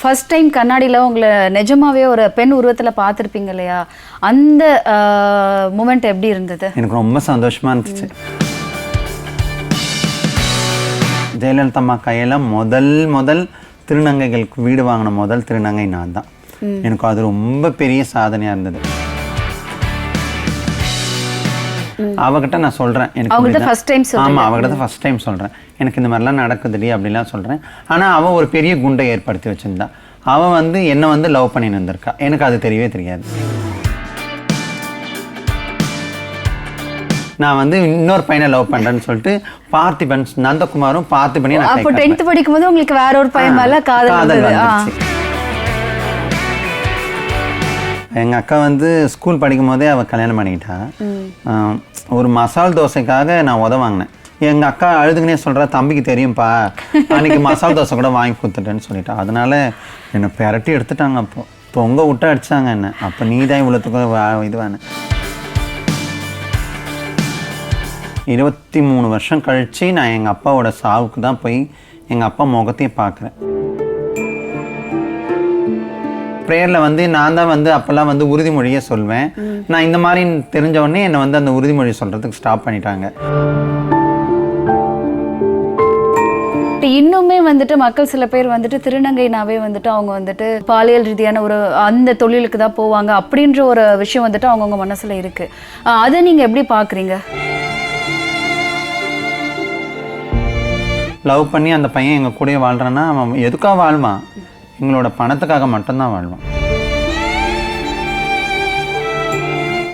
First time கண்ணாடியில் உங்களை நிஜமாவே ஒரு பெண் உருவத்தில் பார்த்துருப்பீங்க இல்லையா, அந்த மூமெண்ட் எப்படி இருந்தது? எனக்கு ரொம்ப சந்தோஷமா இருந்துச்சு. ஜெயலலிதா அம்மா கையில் முதல் திருநங்கைகளுக்கு வீடு வாங்கின முதல் திருநங்கை நான் தான். எனக்கு அது ரொம்ப பெரிய சாதனையாக இருந்தது. அவகிட்ட நான் சொல்கிறேன், எனக்கு அவங்ககிட்ட ஃபர்ஸ்ட் டைம் ஆமாம் அவகிட்ட ஃபர்ஸ்ட் டைம் சொல்கிறேன், எனக்கு இந்த மாதிரிலாம் நடக்குதுடி அப்படிலாம் சொல்கிறேன். ஆனால் அவள் ஒரு பெரிய குண்டை ஏற்படுத்தி வச்சுருந்தா. அவள் வந்து என்னை வந்து லவ் பண்ணின்னு இருந்திருக்கா. எனக்கு அது தெரியவே தெரியாது. நான் வந்து இன்னொரு பையனை லவ் பண்ணுறேன்னு சொல்லிட்டு பார்த்திபன் நந்தகுமாரும் பார்த்திபனையும் அப்போ 10th படிக்கும்போது உங்களுக்கு வேற ஒரு பையன் மேலே காதல் வந்துச்சு. எங்கள் அக்கா வந்து ஸ்கூல் படிக்கும் போதே அவள் கல்யாணம் பண்ணிக்கிட்டா. ஒரு மசால் தோசைக்காக நான் வாங்கினேன். எங்கள் அக்கா அழுதுங்கன்னே சொல்கிறா, தம்பிக்கு தெரியும்ப்பா, அன்றைக்கி மசால் தோசை கூட வாங்கி கொடுத்துட்டேன்னு சொல்லிட்டா. அதனால என்னை பெரட்டி எடுத்துட்டாங்க. அப்போது தொங்க விட்டு அடித்தாங்க என்ன. அப்போ நீ தான் இவ்வளோத்துக்கு இதுவான 23 வருஷம் கழித்து நான் எங்கள் அப்பாவோட சாவுக்கு தான் போய் எங்கள் அப்பா முகத்தையும் பார்க்குறேன். ப்ரேயரில் வந்து நான் தான் வந்து அப்போல்லாம் வந்து உறுதிமொழியே சொல்வேன். நான் இந்த மாதிரி தெரிஞ்ச உடனே என்னை வந்து அந்த உறுதிமொழி சொல்கிறதுக்கு ஸ்டாப் பண்ணிட்டாங்க. இன்னுமே வந்துட்டு மக்கள் சில பேர் வந்துட்டு திருநங்கைனாவே வந்துட்டு அவங்க வந்துட்டு பாலியல் ரீதியான ஒரு அந்த தொழிலுக்கு தான் போவாங்க அப்படின்ற ஒரு விஷயம் வந்துட்டு அவங்கவுங்க மனசில் இருக்குது. அதை நீங்கள் எப்படி பார்க்குறீங்க? லவ் பண்ணி அந்த பையன் எங்கள் கூடயே வாழ்கிறான்னா அவன் எதுக்காக வாழ்வான்? எங்களோட பணத்துக்காக மட்டும்தான் வாழ்வான்.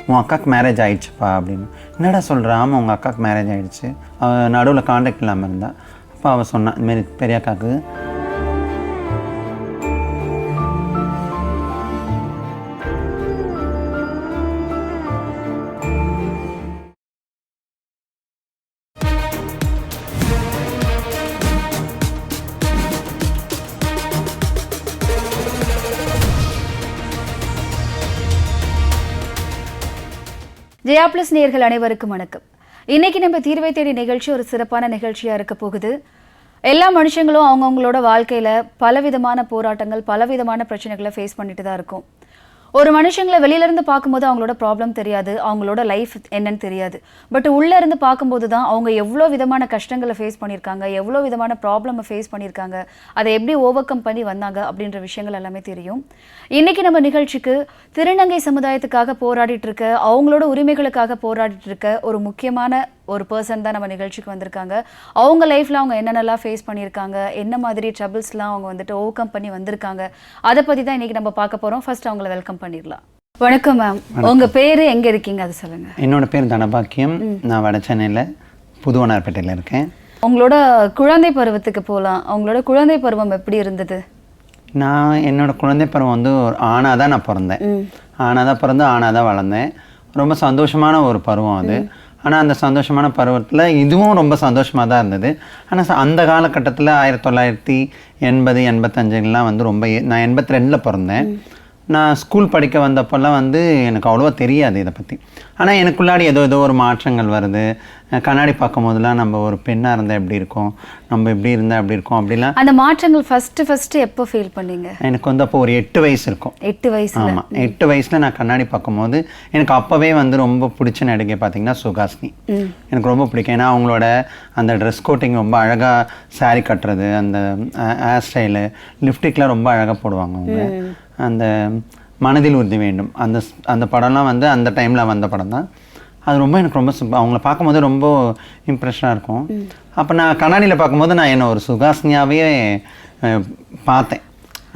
உன் அக்காவுக்கு மேரேஜ் ஆகிடுச்சுப்பா அப்படின்னு. என்னடா சொல்கிறா? ஆமாம் உங்கள் அக்காவுக்கு மேரேஜ் ஆகிடுச்சு. அவள் நடுவில் காண்டாக்ட் இல்லாமல் இருந்தா. அப்போ அவள் சொன்னான், இதுமாரி பெரிய அக்காவுக்கு ஜெயா பிளஸ் நேயர்கள் அனைவருக்கும் வணக்கம். இன்னைக்கு நம்ம தீர்வை தேடி நிகழ்ச்சி ஒரு சிறப்பான நிகழ்ச்சியாக இருக்க போகுது. எல்லா மனுஷங்களும் அவங்கவுங்களோட வாழ்க்கையில் பலவிதமான போராட்டங்கள் பலவிதமான பிரச்சனைகளை ஃபேஸ் பண்ணிட்டு தான் இருக்கும். ஒரு மனுஷங்களை வெளியிலேருந்து பார்க்கும்போது அவங்களோட ப்ராப்ளம் தெரியாது, அவங்களோட லைஃப் என்னன்னு தெரியாது. பட் உள்ளேருந்து பார்க்கும்போது தான் அவங்க எவ்வளோ விதமான கஷ்டங்களை ஃபேஸ் பண்ணியிருக்காங்க, எவ்வளோ விதமான ப்ராப்ளமை ஃபேஸ் பண்ணியிருக்காங்க, அதை எப்படி ஓவர் கம் பண்ணி வந்தாங்க அப்படின்ற விஷயங்கள் எல்லாமே தெரியும். இன்றைக்கி நம்ம நிகழ்ச்சிக்கு திருநங்கை சமுதாயத்துக்காக போராடிட்டு இருக்க, அவங்களோட உரிமைகளுக்காக போராடிட்டு இருக்க ஒரு முக்கியமான ஒரு பர்சன் தான் நம்ம நிகழ்ச்சிக்கு வந்திருக்காங்க. அவங்க லைஃப்பில் அவங்க என்னென்னலாம் ஃபேஸ் பண்ணியிருக்காங்க, என்ன மாதிரி ட்ரபிள்ஸ்லாம் அவங்க வந்துட்டு ஓவர் கம் பண்ணி வந்திருக்காங்க, அதை பற்றி தான் இன்றைக்கி நம்ம பார்க்க போகிறோம். ஃபர்ஸ்ட் அவங்கள வெல்கம் பண்ணிடலாம். வணக்கம் மேம், உங்கள் பேர், எங்கே இருக்கீங்க அதை சொல்லுங்கள். என்னோட பேர் தனபாக்கியம். நான் வட சென்னையில் புதுவனார்பேட்டையில் இருக்கேன். உங்களோட குழந்தை பருவத்துக்கு போகலாம். அவங்களோட குழந்தை பருவம் எப்படி இருந்தது? நான் என்னோட குழந்தை பருவம் வந்து ஒரு ஆணாக தான் நான் பிறந்தேன். ஆணாக தான் பிறந்து ஆணாக தான் வளர்ந்தேன். ரொம்ப சந்தோஷமான ஒரு பருவம் அது. ஆனால் அந்த சந்தோஷமான பருவத்தில் இதுவும் ரொம்ப சந்தோஷமாக தான் இருந்தது. ஆனால் அந்த காலகட்டத்தில் 1980 85 வந்து ரொம்ப நான் 82 பிறந்தேன். நான் ஸ்கூல் படிக்க வந்தப்போல்லாம் வந்து எனக்கு அவ்வளோவா தெரியாது இதை பற்றி. ஆனால் எனக்குள்ளாடி ஏதோ ஒரு மாற்றங்கள் வருது. கண்ணாடி பார்க்கும் போதெல்லாம் நம்ம ஒரு பெண்ணாக இருந்தால் எப்படி இருக்கும், நம்ம எப்படி இருந்தால் எப்படி இருக்கும் அப்படிலாம். அந்த மாற்றங்கள் ஃபஸ்ட்டு எப்போ ஃபீல் பண்ணீங்க? எனக்கு வந்து அப்போ ஒரு 8 வயசு இருக்கும். 8 வயசு? ஆமாம், 8 வயசில் நான் கண்ணாடி பார்க்கும்போது எனக்கு அப்போவே வந்து ரொம்ப பிடிச்ச நடிகை பார்த்தீங்கன்னா சுஹாசினி. எனக்கு ரொம்ப பிடிக்கும். ஏன்னா அவங்களோட அந்த ட்ரெஸ் கோட்டிங் ரொம்ப அழகாக, சாரீ கட்டுறது, அந்த ஹேர் ஸ்டைலு, லிப்டிக்லாம் ரொம்ப அழகாக போடுவாங்க அவங்க. அந்த மனதில் உறுதி வேண்டும் அந்த படம்லாம் வந்து அந்த டைமில் வந்த படம் தான். அது ரொம்ப எனக்கு ரொம்ப அவங்கள பார்க்கும்போது ரொம்ப இம்ப்ரெஷனாக இருக்கும். அப்போ நான் கண்ணாடியில் பார்க்கும்போது நான் என்னை ஒரு சுஹாசினியாகவே பார்த்தேன்.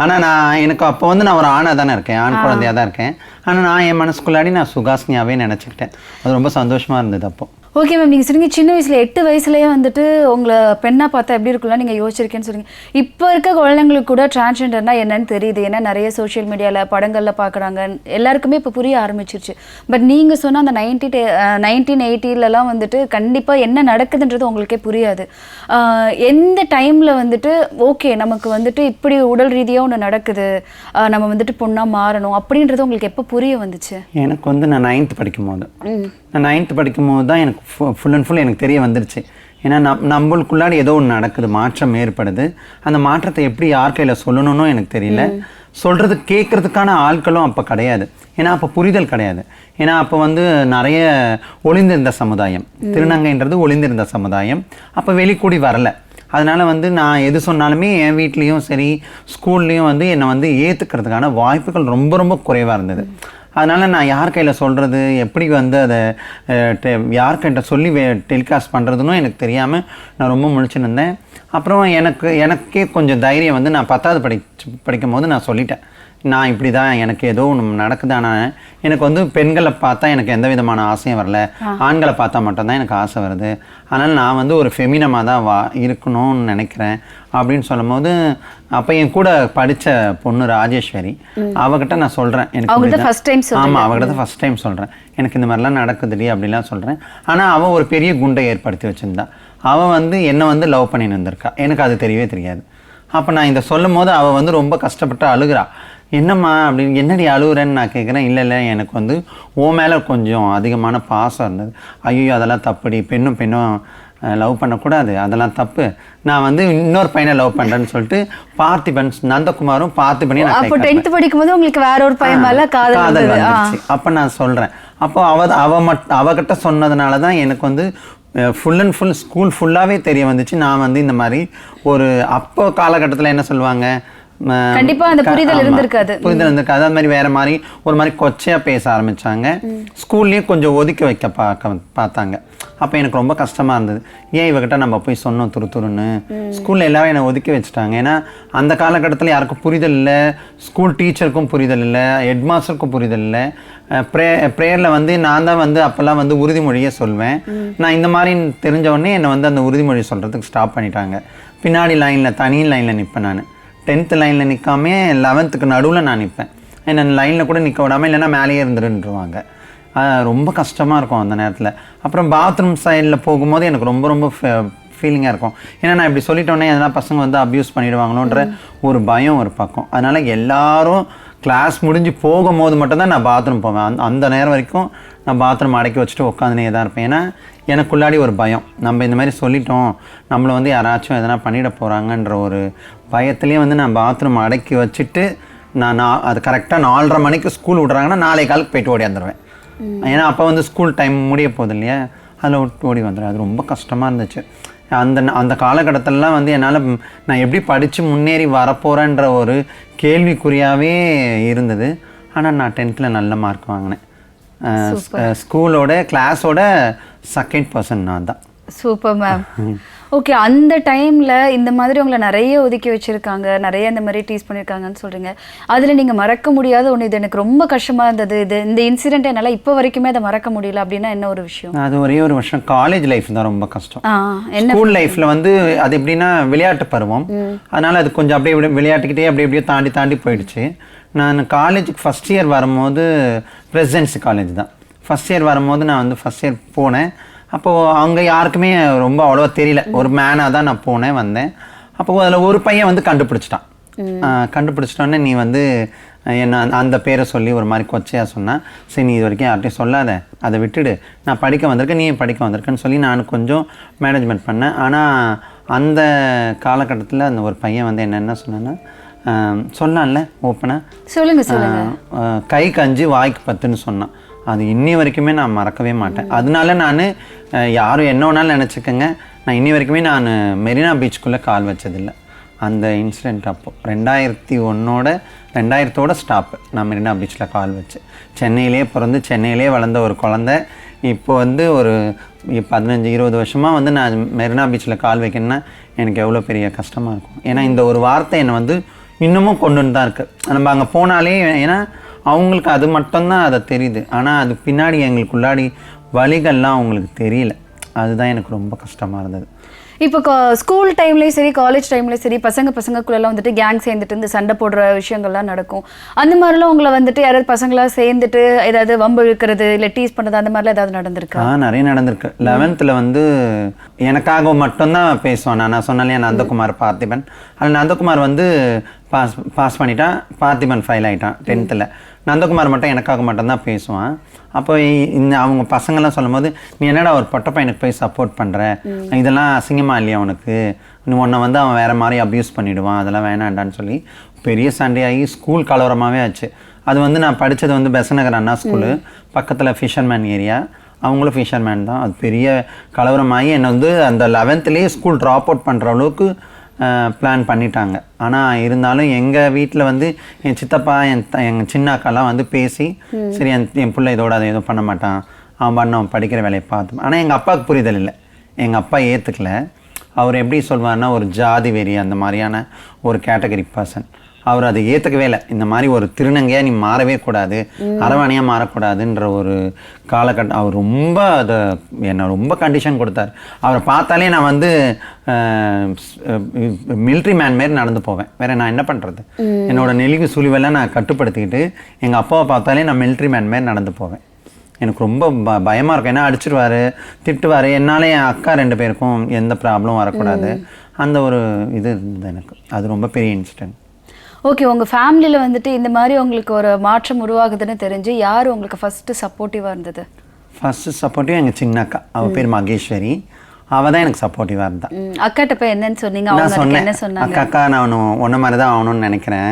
ஆனால் எனக்கு அப்போ வந்து நான் ஒரு ஆணாக தானே இருக்கேன், ஆண் குழந்தையாக தான் இருக்கேன். ஆனால் நான் என் மனசுக்குள்ளாடி நான் சுஹாசினியாகவே நினச்சிக்கிட்டேன். அது ரொம்ப சந்தோஷமாக இருந்தது அப்போது. ஓகே மேம், நீங்கள் சொன்னீங்க சின்ன வயசில் 8 வயசுலேயே வந்துட்டு உங்களை பெண்ணாக பார்த்தா எப்படி இருக்கும்லாம் நீங்கள் யோசிச்சிருக்கேன்னு சொல்லுங்க. இப்போ இருக்க குழந்தைங்களுக்கு கூட டிரான்ஸ்ஜெண்டர்னால் என்னன்னு தெரியுது. ஏன்னா நிறைய சோஷியல் மீடியாவில் படங்களில் பார்க்குறாங்க, எல்லாருக்குமே இப்போ புரிய ஆரம்பிச்சிருச்சு. பட் நீங்கள் சொன்ன அந்த 1980லலாம் வந்துட்டு கண்டிப்பாக என்ன நடக்குதுன்றது உங்களுக்கே புரியாது. எந்த டைமில் வந்துட்டு ஓகே நமக்கு வந்துட்டு இப்படி உடல் ரீதியாக ஒன்று நடக்குது, நம்ம வந்துட்டு பொண்ணாக மாறணும் அப்படின்றது உங்களுக்கு எப்போ புரிய வந்துச்சு? எனக்கு வந்து நான் 9th படிக்கும்போது தான் எனக்கு ஃபுல் அண்ட் ஃபுல் எனக்கு தெரிய வந்துருச்சு. ஏன்னா நம்மளுக்குள்ளாடி ஏதோ ஒன்று நடக்குது, மாற்றம் ஏற்படுது. அந்த மாற்றத்தை எப்படி யார் கையில் சொல்லணும்னு எனக்கு தெரியல. சொல்கிறது கேட்குறதுக்கான ஆட்களும் அப்போ கிடையாது. ஏன்னா அப்போ புரிதல் கிடையாது. ஏன்னா அப்போ வந்து நிறைய ஒளிந்திருந்த சமுதாயம், திருநங்கைன்றது ஒளிந்திருந்த சமுதாயம், அப்போ வெளிக்கூடி வரல. அதனால் வந்து நான் எது சொன்னாலுமே என் வீட்லேயும் சரி ஸ்கூல்லேயும் வந்து என்னை வந்து ஏற்றுக்கிறதுக்கான வாய்ப்புகள் ரொம்ப ரொம்ப குறைவாக இருந்தது. அதனால் நான் யார் கையில் சொல்கிறது, எப்படி வந்து அதை யார்கிட்ட சொல்லி டெலிகாஸ்ட் பண்ணுறதுன்னு எனக்கு தெரியாமல் நான் ரொம்ப முழிச்சுன்னு இருந்தேன். அப்புறம் எனக்கே கொஞ்சம் தைரியம் வந்து நான் 10வது படிக்கும் போது நான் சொல்லிட்டேன், நான் இப்படி தான், எனக்கு ஏதோ ஒன்று நடக்குது. ஆனால் எனக்கு வந்து பெண்களை பார்த்தா எனக்கு எந்த விதமான ஆசையும் வரல, ஆண்களை பார்த்தா மட்டும்தான் எனக்கு ஆசை வருது. அதனால் நான் வந்து ஒரு ஃபெமினமாக தான் இருக்கணும்னு நினைக்கிறேன் அப்படின்னு சொல்லும் போது, அப்போ என் கூட படித்த பொண்ணு ராஜேஸ்வரி, அவகிட்ட நான் சொல்கிறேன், எனக்கு ஆமாம் அவகிட்ட தான் ஃபஸ்ட் டைம் சொல்கிறேன், எனக்கு இந்த மாதிரிலாம் நடக்குதுடி அப்படிலாம் சொல்கிறேன். ஆனால் அவள் ஒரு பெரிய குண்டை ஏற்படுத்தி வச்சுருந்தா. அவள் வந்து என்னை வந்து லவ் பண்ணின்னு வந்திருக்கா, எனக்கு அது தெரியவே தெரியாது. அப்போ நான் இதை சொல்லும் போது அவள் வந்து ரொம்ப கஷ்டப்பட்டு அழுகிறா. என்னம்மா அப்படின்னு, என்னடி அழுகுறேன்னு நான் கேட்குறேன். இல்லை எனக்கு வந்து ஓ மேலே கொஞ்சம் அதிகமான பாசம் இருந்தது. ஐயோ அதெல்லாம் தப்புடி, பெண்ணும் லவ் பண்ணக்கூடாது, அதெல்லாம் தப்பு, நான் வந்து இன்னொரு பையனை லவ் பண்ணுறேன்னு சொல்லிட்டு பார்த்திபன், நந்தகுமாரும் பார்த்திபனையும் நான் 10th படிக்கும்போது உங்களுக்கு வேற ஒரு பையன் மேலே காதல் வந்துருச்சு. அப்போ நான் சொல்கிறேன். அப்போ அவகிட்ட சொன்னதுனால தான் எனக்கு வந்து ஃபுல் அண்ட் ஃபுல் ஸ்கூல் ஃபுல்லாகவே தெரிய வந்துச்சு. நான் வந்து இந்த மாதிரி ஒரு அப்போ காலகட்டத்தில் என்ன சொல்லுவாங்க, கண்டிப்பா அந்த புரிதல் இருந்திருக்காது. அது மாதிரி வேற மாதிரி ஒரு மாதிரி கொச்சையா பேச ஆரம்பிச்சாங்க. ஸ்கூல்லயும் கொஞ்சம் ஒதுக்கி வைக்க பார்த்தாங்க. அப்போ எனக்கு ரொம்ப கஷ்டமா இருந்தது. ஏன் இவகிட்ட நம்ம போய் சொன்னோம் துருன்னு, ஸ்கூல்ல எல்லாரும் என்னை ஒதுக்கி வச்சுட்டாங்க. ஏன்னா அந்த காலகட்டத்தில் யாருக்கும் புரிதல் இல்லை, ஸ்கூல் டீச்சருக்கும் புரிதல் இல்லை, ஹெட் மாஸ்டருக்கும் புரிதல் இல்லை. ப்ரேயரில் வந்து நான் தான் வந்து அப்போல்லாம் வந்து உறுதிமொழியே சொல்வேன். நான் இந்த மாதிரி தெரிஞ்ச உடனே என்னை வந்து அந்த உறுதிமொழி சொல்கிறதுக்கு ஸ்டாப் பண்ணிட்டாங்க. பின்னாடி லைனில் தனி லைனில் நிற்பேன். நான் 10th லைனில் நிற்காமே 11th நடுவில் நான் நிற்பேன். என்னை லைனில் கூட நிற்க விடாமல், இல்லைன்னா மேலேயே இருந்துருன்றுவாங்க. ரொம்ப கஷ்டமாக இருக்கும் அந்த நேரத்தில். அப்புறம் பாத்ரூம் சைடில் போகும்போது எனக்கு ரொம்ப ரொம்ப ஃபீலிங்காக இருக்கும். ஏன்னா நான் இப்படி சொல்லிட்டோன்னே எதனா பசங்க வந்து அப்யூஸ் பண்ணிவிடுவாங்களோன்ற ஒரு பயம் ஒரு பக்கம். அதனால் எல்லாரும் கிளாஸ் முடிஞ்சு போகும்போது மட்டும்தான் நான் பாத்ரூம் போவேன். அந்த நேரம் வரைக்கும் நான் பாத்ரூம் அடக்கி வச்சுட்டு உட்காந்துனே தான் இருப்பேன். ஏன்னா எனக்குள்ளாடி ஒரு பயம், நம்ம இந்த மாதிரி சொல்லிட்டோம், நம்மளை வந்து யாராச்சும் எதனா பண்ணிட போகிறாங்கன்ற ஒரு பயத்துலேயே வந்து நான் பாத்ரூம் அடக்கி வச்சுட்டு நான் அது கரெக்டாக 4:30 மணிக்கு ஸ்கூல் விட்றாங்கன்னா 4 காலுக்கு போய்ட்டு ஓடி வந்துடுவேன். ஏன்னா அப்போ வந்து ஸ்கூல் டைம் முடிய போகுது இல்லையா, அதில் விட்டு ஓடி வந்துடுவேன். அது ரொம்ப கஷ்டமாக இருந்துச்சு. அந்த காலகட்டத்திலலாம் வந்து என்னால் நான் எப்படி படித்து முன்னேறி வரப்போகிறேன்ற ஒரு கேள்விக்குறியாகவே இருந்தது. ஆனால் நான் 10th நல்ல மார்க் வாங்கினேன். ஸ்கூலோட கிளாஸோட 2nd person நான் தான். Super ma'am. ஓகே, அந்த டைமில் இந்த மாதிரி உங்களை நிறைய ஒதுக்கி வச்சுருக்காங்க, நிறைய இந்த மாதிரி டீஸ் பண்ணியிருக்காங்கன்னு சொல்கிறீங்க. அதில் நீங்கள் மறக்க முடியாத ஒன்று, இது எனக்கு ரொம்ப கஷ்டமாக இருந்தது, இந்த இன்சிடென்ட் என்னால் இப்போ வரைக்குமே அதை மறக்க முடியல அப்படின்னா என்ன ஒரு விஷயம்? அது ஒரே ஒரு வருஷம் காலேஜ் லைஃப் தான் ரொம்ப கஷ்டம். ஸ்கூல் லைஃப்பில் வந்து அது எப்படின்னா விளையாட்டு பருவம், அதனால் அது கொஞ்சம் அப்படியே விளையாட்டுக்கிட்டே அப்படியே தாண்டி போயிடுச்சு. நான் காலேஜுக்கு ஃபஸ்ட் இயர் வரும்போது பிரசிடென்சி காலேஜ் தான். ஃபஸ்ட் இயர் வரும்போது நான் வந்து ஃபஸ்ட் இயர் போனேன். அப்போது அங்கே யாருக்குமே ரொம்ப அவ்வளோவா தெரியல, ஒரு மேனாக தான் நான் போனேன் வந்தேன். அப்போது அதில் ஒரு பையன் வந்து கண்டுபிடிச்சிட்டான். கண்டுபிடிச்சிட்டோன்னே நீ வந்து என்ன அந்த பேரை சொல்லி ஒரு மாதிரி கொச்சையாக சொன்னான். சரி நீ இது வரைக்கும் யார்கிட்டையும் சொல்லாத, அதை விட்டுடு, நான் படிக்க வந்திருக்கேன், நீ படிக்க வந்திருக்கேன்னு சொல்லி நான் கொஞ்சம் மேனேஜ்மெண்ட் பண்ணேன். ஆனால் அந்த காலகட்டத்தில் அந்த ஒரு பையன் வந்து என்ன சொன்னேன்னா, சொல்லலாம்ல ஓப்பனாக, சொல்லுங்க, கை கஞ்சி வாய்க்கு 10ன்னு சொன்னான். அது இன்னி வரைக்குமே நான் மறக்கவே மாட்டேன். அதனால நான் யாரும் என்ன வேணாலும் நினச்சிக்கோங்க, நான் இன்னி வரைக்குமே நான் மெரினா பீச்சுக்குள்ளே கால் வச்சதில்லை. அந்த இன்சிடெண்ட் அப்போ 2001 ஸ்டாப்பு. நான் மெரினா பீச்சில் கால் வச்சு, சென்னையிலே பிறந்து சென்னையிலே வளர்ந்த ஒரு குழந்தை இப்போ வந்து ஒரு 15-20 வருஷமாக வந்து நான் மெரினா பீச்சில் கால் வைக்கணுன்னா எனக்கு எவ்வளோ பெரிய கஷ்டமாக இருக்கும். ஏன்னா இந்த ஒரு வார்த்தை என்னை வந்து இன்னமும் கொண்டுன்னு தான் இருக்குது. நம்ம அங்கே போனாலே, ஏன்னா அவங்களுக்கு அது மட்டும்தான் அதை தெரியுது, ஆனால் அது பின்னாடி எங்களுக்குள்ளாடி வழிகள்லாம் அவங்களுக்கு தெரியல. அதுதான் எனக்கு ரொம்ப கஷ்டமாக இருந்தது. இப்போ ஸ்கூல் டைம்லேயும் சரி, காலேஜ் டைம்லேயும் சரி, பசங்களுக்குள்ளெல்லாம் வந்துட்டு கேங் சேர்ந்துட்டு இந்த சண்டை போடுற விஷயங்கள்லாம் நடக்கும். அந்த மாதிரிலாம் உங்களை வந்துட்டு யாராவது பசங்களாக சேர்ந்துட்டு ஏதாவது வம்பு இழுக்கிறது இல்லை டீஸ் பண்ணுறது அந்த மாதிரிலாம் ஏதாவது நடந்திருக்கா? நிறைய நடந்திருக்கு. 11th வந்து எனக்காக மட்டும்தான் பேசுவான். நான் சொன்னாலே நந்தகுமார் பார்த்திபன். அதில் நந்தகுமார் வந்து பாஸ் பண்ணிட்டான். பார்த்திபன் ஃபெயில் ஆகிட்டான் 10th. நந்தகுமார் மட்டும் எனக்காக மட்டும்தான் பேசுவான். அப்போ அவங்க பசங்கள்லாம் சொல்லும்போது, நீ என்னடா ஒரு பொட்ட பையனுக்கு போய் சப்போர்ட் பண்ணுற, இதெல்லாம் அசிங்கமாக இல்லையா உனக்கு, நீ உன்னை வந்து அவன் வேறு மாதிரி அப்யூஸ் பண்ணிவிடுவான், அதெல்லாம் வேணாண்டான்னு சொல்லி பெரிய சண்டையாகி ஸ்கூல் கலவரமாகவே ஆச்சு. அது வந்து நான் படித்தது வந்து பெசநகர் அண்ணா ஸ்கூலு, பக்கத்தில் ஃபிஷர்மேன் ஏரியா, அவங்களும் ஃபிஷர்மேன் தான். அது பெரிய கலவரமாகி என்னை வந்து அந்த 11th ஸ்கூல் ட்ராப் அவுட் பண்ணுற அளவுக்கு பிளான் பண்ணிட்டாங்க. ஆனால் இருந்தாலும் எங்கள் வீட்டில் வந்து என் சித்தப்பா எங்கள் சின்ன அக்காலாம் வந்து பேசி, சரி என் பிள்ளை இதோட அதை எதுவும் பண்ண மாட்டான், அவன் பண்ண அவன் படிக்கிற வேலையை பார்த்து. ஆனால் எங்கள் அப்பாவுக்கு புரிதல் இல்லை, எங்கள் அப்பா ஏற்றுக்கல. அவர் எப்படி சொல்வார்னா, ஒரு ஜாதி வெறி அந்த மாதிரியான ஒரு கேட்டகரி பர்சன். அவர் அதை ஏற்றுக்கவே இல்லை. இந்த மாதிரி ஒரு திருநங்கையாக நீ மாறவே கூடாது, அரவாணியாக மாறக்கூடாதுன்ற ஒரு காலகட்டம். அவர் ரொம்ப அதை என்னை ரொம்ப கண்டிஷன் கொடுத்தார். அவரை பார்த்தாலே நான் வந்து மிலிட்ரி மேன் மாரி நடந்து போவேன். வேறு நான் என்ன பண்ணுறது, என்னோடய நெளிவு சுழிவெல்லாம் நான் கட்டுப்படுத்திக்கிட்டு எங்கள் அப்பாவை பார்த்தாலே நான் மிலிட்ரி மேன் மாரி நடந்து போவேன். எனக்கு ரொம்ப பயமாக இருக்கும். ஏன்னா அடிச்சிடுவார், திட்டுவார். என்னால் என் அக்கா 2 பேருக்கும் எந்த ப்ராப்ளமும் வரக்கூடாது, அந்த ஒரு இது இருந்தது எனக்கு. அது ரொம்ப பெரிய இன்சிடென்ட். ஓகே, உங்கள் ஃபேமிலியில் வந்துட்டு இந்த மாதிரி உங்களுக்கு ஒரு மாற்றம் உருவாகுதுன்னு தெரிஞ்சு யார் உங்களுக்கு ஃபஸ்ட்டு சப்போர்ட்டிவாக இருந்தது? ஃபஸ்ட்டு சப்போர்ட்டிவ் எங்கள் சின்ன அக்கா, அவள் பேர் மகேஸ்வரி. அவள் தான் எனக்கு சப்போர்ட்டிவாக இருந்தாள். அக்காட்ட போய் என்னன்னு சொன்னீங்க? நான் சொன்னேன், அக்கா நான் ஒன்றை மாதிரி தான் ஆகணும்னு நினைக்கிறேன்.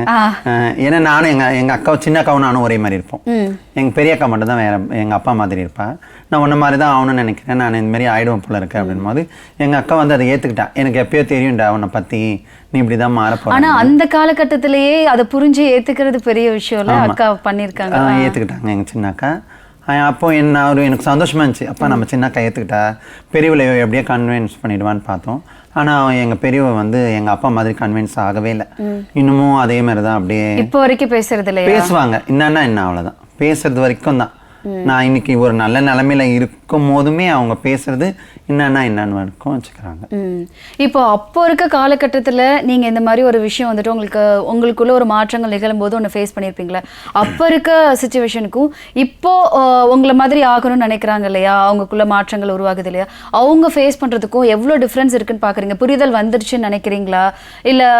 ஏன்னா நானும் எங்கள் அக்கா சின்ன அக்காவும் நானும் ஒரே மாதிரி இருப்போம். எங்கள் பெரிய அக்கா மட்டும் தான் வேறு எங்கள் அப்பா மாதிரி இருப்பாள். நான் ஒன்றை மாதிரி தான் ஆகணும்னு நினைக்கிறேன், நான் இந்த மாதிரி ஆகிடுவேன் போல இருக்கேன் அப்படின் போது எங்கள் அக்கா வந்து அதை ஏற்றுக்கிட்டா. எனக்கு எப்பயோ தெரியும்டா உன்னை பற்றி, நீ இப்படி தான் மாறப்போ. ஆனால் அந்த காலகட்டத்திலேயே அதை புரிஞ்சு ஏற்றுக்கிறது பெரிய விஷயம் இல்லை, அக்கா பண்ணியிருக்காங்க. ஏற்றுக்கிட்டாங்க எங்கள் சின்ன அக்கா. அப்போ எனக்கு சந்தோஷமாக இருந்துச்சு. அப்பா நம்ம சின்ன அக்கா ஏற்றுக்கிட்டா, பெரியவளை எப்படியே கன்வின்ஸ் பண்ணிவிடுவான்னு பார்த்தோம். ஆனால் எங்கள் பெரியவ வந்து எங்கள் அப்பா மாதிரி கன்வின்ஸ் ஆகவே இல்லை. இன்னமும் அதே மாதிரி தான் அப்படியே இப்போ வரைக்கும் பேசுறது இல்லை. பேசுவாங்க, என்னன்னா என்ன, அவ்வளோதான், பேசுறது வரைக்கும் தான். நான் இன்னைக்கு ஒரு நல்ல நிலைமையில இருக்கும் போதுமே அவங்க பேசுறது என்னன்னு வரைக்கும் வச்சுக்கிறாங்க. இப்போ அப்போ இருக்க காலகட்டத்தில் நீங்கள் இந்த மாதிரி ஒரு விஷயம் வந்துட்டு உங்களுக்குள்ள ஒரு மாற்றங்கள் நிகழும் போது ஒன்று ஃபேஸ் பண்ணியிருப்பீங்களா? அப்போ இருக்க சுச்சுவேஷனுக்கும் இப்போ உங்களை மாதிரி ஆகணும்னு நினைக்கிறாங்க இல்லையா, அவங்களுக்குள்ள மாற்றங்கள் உருவாகுது இல்லையா, அவங்க ஃபேஸ் பண்ணுறதுக்கும் எவ்வளோ டிஃப்ரென்ஸ் இருக்குன்னு பார்க்குறீங்க? புரிதல் வந்துடுச்சுன்னு நினைக்கிறீங்களா, இல்லை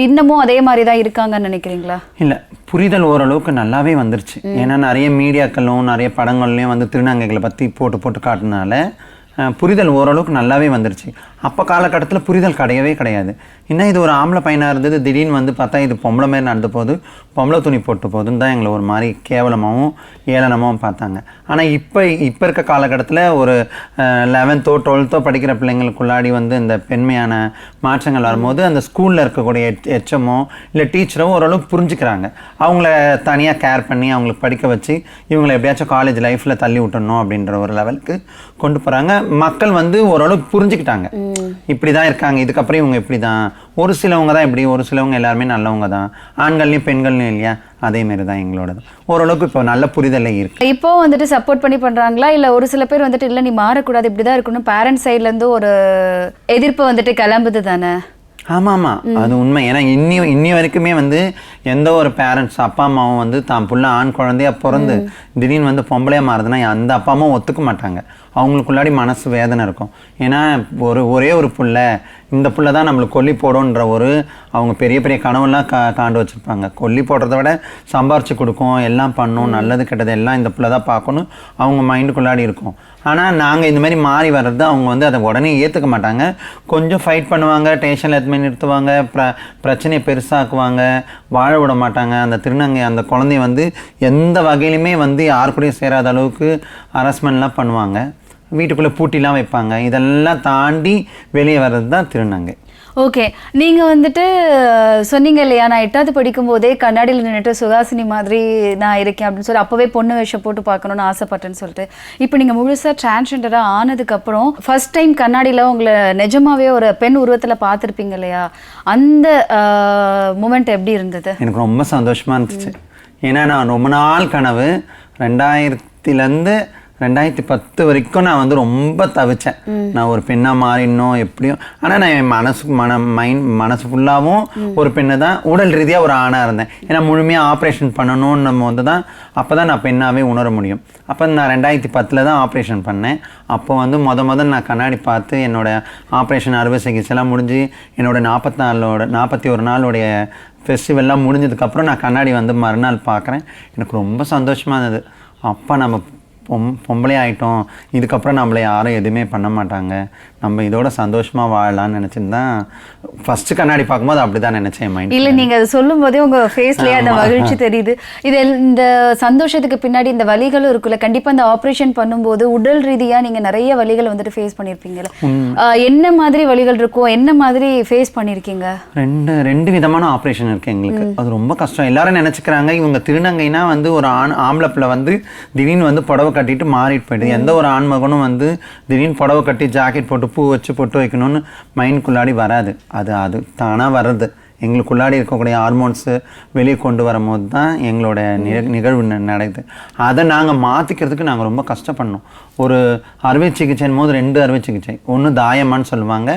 இன்னமும் அதே மாதிரி தான் இருக்காங்கன்னு நினைக்கிறீங்களா? இல்லை, புரிதல் ஓரளவுக்கு நல்லாவே வந்துருச்சு. ஏன்னா நிறைய மீடியாக்களும் நிறைய படங்கள்லையும் வந்து திருநங்கைகளை பற்றி போட்டு காட்டினால புரிதல் ஓரளவுக்கு நல்லாவே வந்துருச்சு. அப்போ காலகட்டத்தில் புரிதல் கிடையாது. இன்னும் இது ஒரு ஆம்பளை பையனாக இருந்தது, திடீர்னு வந்து பார்த்தா இது பொம்பளை மாரி நடந்து போகுது, பொம்பளை துணி போட்டு போகுதுன்னு தான் எங்களை ஒரு மாதிரி கேவலமாகவும் ஏளனமாகவும் பார்த்தாங்க. ஆனால் இப்போ இருக்க காலகட்டத்தில் ஒரு 11th 12th படிக்கிற பிள்ளைங்களுக்குள்ளாடி வந்து இந்த பெண்மையான மாற்றங்கள் வரும்போது அந்த ஸ்கூலில் இருக்கக்கூடிய HMஓ இல்லை டீச்சரோ ஓரளவுக்கு புரிஞ்சுக்கிறாங்க. அவங்கள தனியாக கேர் பண்ணி அவங்களுக்கு படிக்க வச்சு இவங்களை எப்படியாச்சும் காலேஜ் லைஃப்பில் தள்ளி விட்டணும் அப்படின்ற ஒரு லெவலுக்கு கொண்டு போகிறாங்க. மக்கள் வந்து ஓரளவுக்கு புரிஞ்சுக்கிட்டாங்க, இப்படி தான் இருக்காங்க, இதுக்கப்புறம் இவங்க இப்படி தான். ஒரு சிலவங்க தான் இப்படி, ஒரு சிலவங்க எல்லாருமே நல்லவங்க தான், ஆண்கள்லையும் பெண்கள்லையும் இல்லையா, அதே மாதிரி தான் எங்களோடது. ஓரளவுக்கு இப்போ நல்ல புரிதலே இருக்கு. இப்போ வந்துட்டு சப்போர்ட் பண்ணி பண்றாங்களா, இல்லை ஒரு சில பேர் வந்துட்டு இல்லை நீ மாறக்கூடாது இப்படி தான் இருக்கணும் பேரண்ட்ஸ் சைட்லேருந்து ஒரு எதிர்ப்பு வந்துட்டு கிளம்புது தானே? ஆமாம், அது உண்மை. ஏன்னா இன்னி வரைக்குமே வந்து எந்த ஒரு பேரண்ட்ஸ் அப்பா அம்மாவும் வந்து தான் புள்ள ஆண் குழந்தையா பிறந்து திடீர்னு வந்து பொம்பளையா மாறுதுன்னா அந்த அப்பா அம்மாவும் ஒத்துக்க மாட்டாங்க. அவங்களுக்குள்ளாடி மனசு வேதனை இருக்கும். ஏன்னா ஒரே ஒரு புள்ள, இந்த புள்ள தான் நம்மளுக்கு கொல்லி போடும்ன்ற ஒரு அவங்க பெரிய பெரிய கனவெல்லாம் காண்டு வச்சுருப்பாங்க. கொல்லி போடுறத விட சம்பாரிச்சு கொடுக்கும், எல்லாம் பண்ணும், நல்லது கெட்டது எல்லாம் இந்த புள்ள தான் பார்க்கணும் அவங்க மைண்டுக்குள்ளாடி இருக்கும். ஆனால் நாங்கள் இந்த மாதிரி மாறி வர்றது அவங்க வந்து அதை உடனே ஏற்றுக்க மாட்டாங்க. கொஞ்சம் ஃபைட் பண்ணுவாங்க, டேஷனில் எதுவுமே நிறுத்துவாங்க, பிரச்சனையை பெருசாக்குவாங்க, வாழ விட மாட்டாங்க. அந்த திருநங்கை அந்த குழந்தைய வந்து எந்த வகையிலுமே வந்து யாரு கூடயும் சேராத அளவுக்கு ஹராஸ்மெண்ட்லாம் பண்ணுவாங்க, வீட்டுக்குள்ளே பூட்டிலாம் வைப்பாங்க. இதெல்லாம் தாண்டி வெளியே வர்றது தான் திருநங்கை. ஓகே, நீங்கள் வந்துட்டு சொன்னீங்க இல்லையா, நான் 8th படிக்கும் போதே கண்ணாடியில் நின்றுட்டு சுகாசினி மாதிரி நான் இருக்கேன் அப்படின்னு சொல்லி அப்போவே பொண்ணு வேஷம் போட்டு பார்க்கணுன்னு ஆசைப்பட்டேன்னு சொல்லிட்டு. இப்போ நீங்கள் முழுசாக டிரான்ஸ்ஜெண்டராக ஆனதுக்கப்புறம் ஃபர்ஸ்ட் டைம் கண்ணாடியில் உங்களை நிஜமாவே ஒரு பெண் உருவத்தில் பார்த்துருப்பீங்க இல்லையா, அந்த மூமெண்ட் எப்படி இருந்தது? எனக்கு ரொம்ப சந்தோஷமாக இருந்துச்சு. ஏன்னா நான் ரொம்ப நாள் கனவு 2000லேருந்து 2010 வரைக்கும் நான் வந்து ரொம்ப தவிச்சேன், நான் ஒரு பெண்ணாக மாறிடணும் எப்படியும். ஆனால் நான் என் மனசு ஃபுல்லாகவும் ஒரு பெண்ணை தான், உடல் ரீதியாக ஒரு ஆணாக இருந்தேன். ஏன்னா முழுமையாக ஆப்ரேஷன் பண்ணணும்னு போது தான் அப்போ தான் நான் பெண்ணாகவே உணர முடியும். அப்போ நான் 2010 தான் ஆப்ரேஷன் பண்ணேன். அப்போ வந்து முதல் நான் கண்ணாடி பார்த்து என்னோடய ஆப்ரேஷன் அறுவை சிகிச்சைலாம் முடிஞ்சு என்னோட 41 நாளுடைய ஃபெஸ்டிவல்லாம் முடிஞ்சதுக்கப்புறம் நான் கண்ணாடி வந்து மறுநாள் பார்க்குறேன். எனக்கு ரொம்ப சந்தோஷமாக இருந்தது. அப்பா நம்ம பொம்பளை ஆகிட்டோம், இதுக்கப்புறம் நம்மளை யாரும் எதுவுமே பண்ண மாட்டாங்க, நம்ம இதோட சந்தோஷமாக வாழலாம்னு நினச்சின்னு தான் ஃபஸ்ட்டு கண்ணாடி பார்க்கும்போது அப்படி தான் நினச்சேன் மைண்ட். இல்லை, நீங்கள் அதை சொல்லும் போதே உங்கள் ஃபேஸ்லேயே அந்த மகிழ்ச்சி தெரியுது. இது இந்த சந்தோஷத்துக்கு பின்னாடி இந்த வலிகளும் இருக்குல்ல. கண்டிப்பாக இந்த ஆப்ரேஷன் பண்ணும்போது உடல் ரீதியாக நீங்கள் நிறைய வலிகள் வந்துட்டு ஃபேஸ் பண்ணியிருப்பீங்கல்ல. என்ன மாதிரி வலிகள் இருக்கும், என்ன மாதிரி ஃபேஸ் பண்ணியிருக்கீங்க? ரெண்டு விதமான ஆப்ரேஷன் இருக்குது எங்களுக்கு. அது ரொம்ப கஷ்டம். எல்லாரும் நினச்சிக்கிறாங்க இவங்க திருநங்கைனா வந்து ஒரு ஆம்பளை பிள்ளை வந்து திடீர்னு வந்து புடவை கட்டிட்டு மாறிட்டு போயிடுது. எந்த ஒரு ஆண்மகனும் வந்து திடீர்னு புடவை கட்டி ஜாக்கெட் போட்டு பூ வச்சு பொட்டு வைக்கணும்னு மைண்டுக்குள்ளாடி வராது. அது தானாக வர்றது. எங்களுக்குள்ளாடி இருக்கக்கூடிய ஹார்மோன்ஸு வெளியே கொண்டு வரும்போது தான் எங்களோட நிகழ்வு நடக்குது. அதை நாங்கள் மாற்றிக்கிறதுக்கு நாங்கள் ரொம்ப கஷ்டப்படணும். ஒரு அறுவை சிகிச்சைன்னு போது 2 அறுவை சிகிச்சை. ஒன்று தாயமான்னு சொல்லுவாங்க,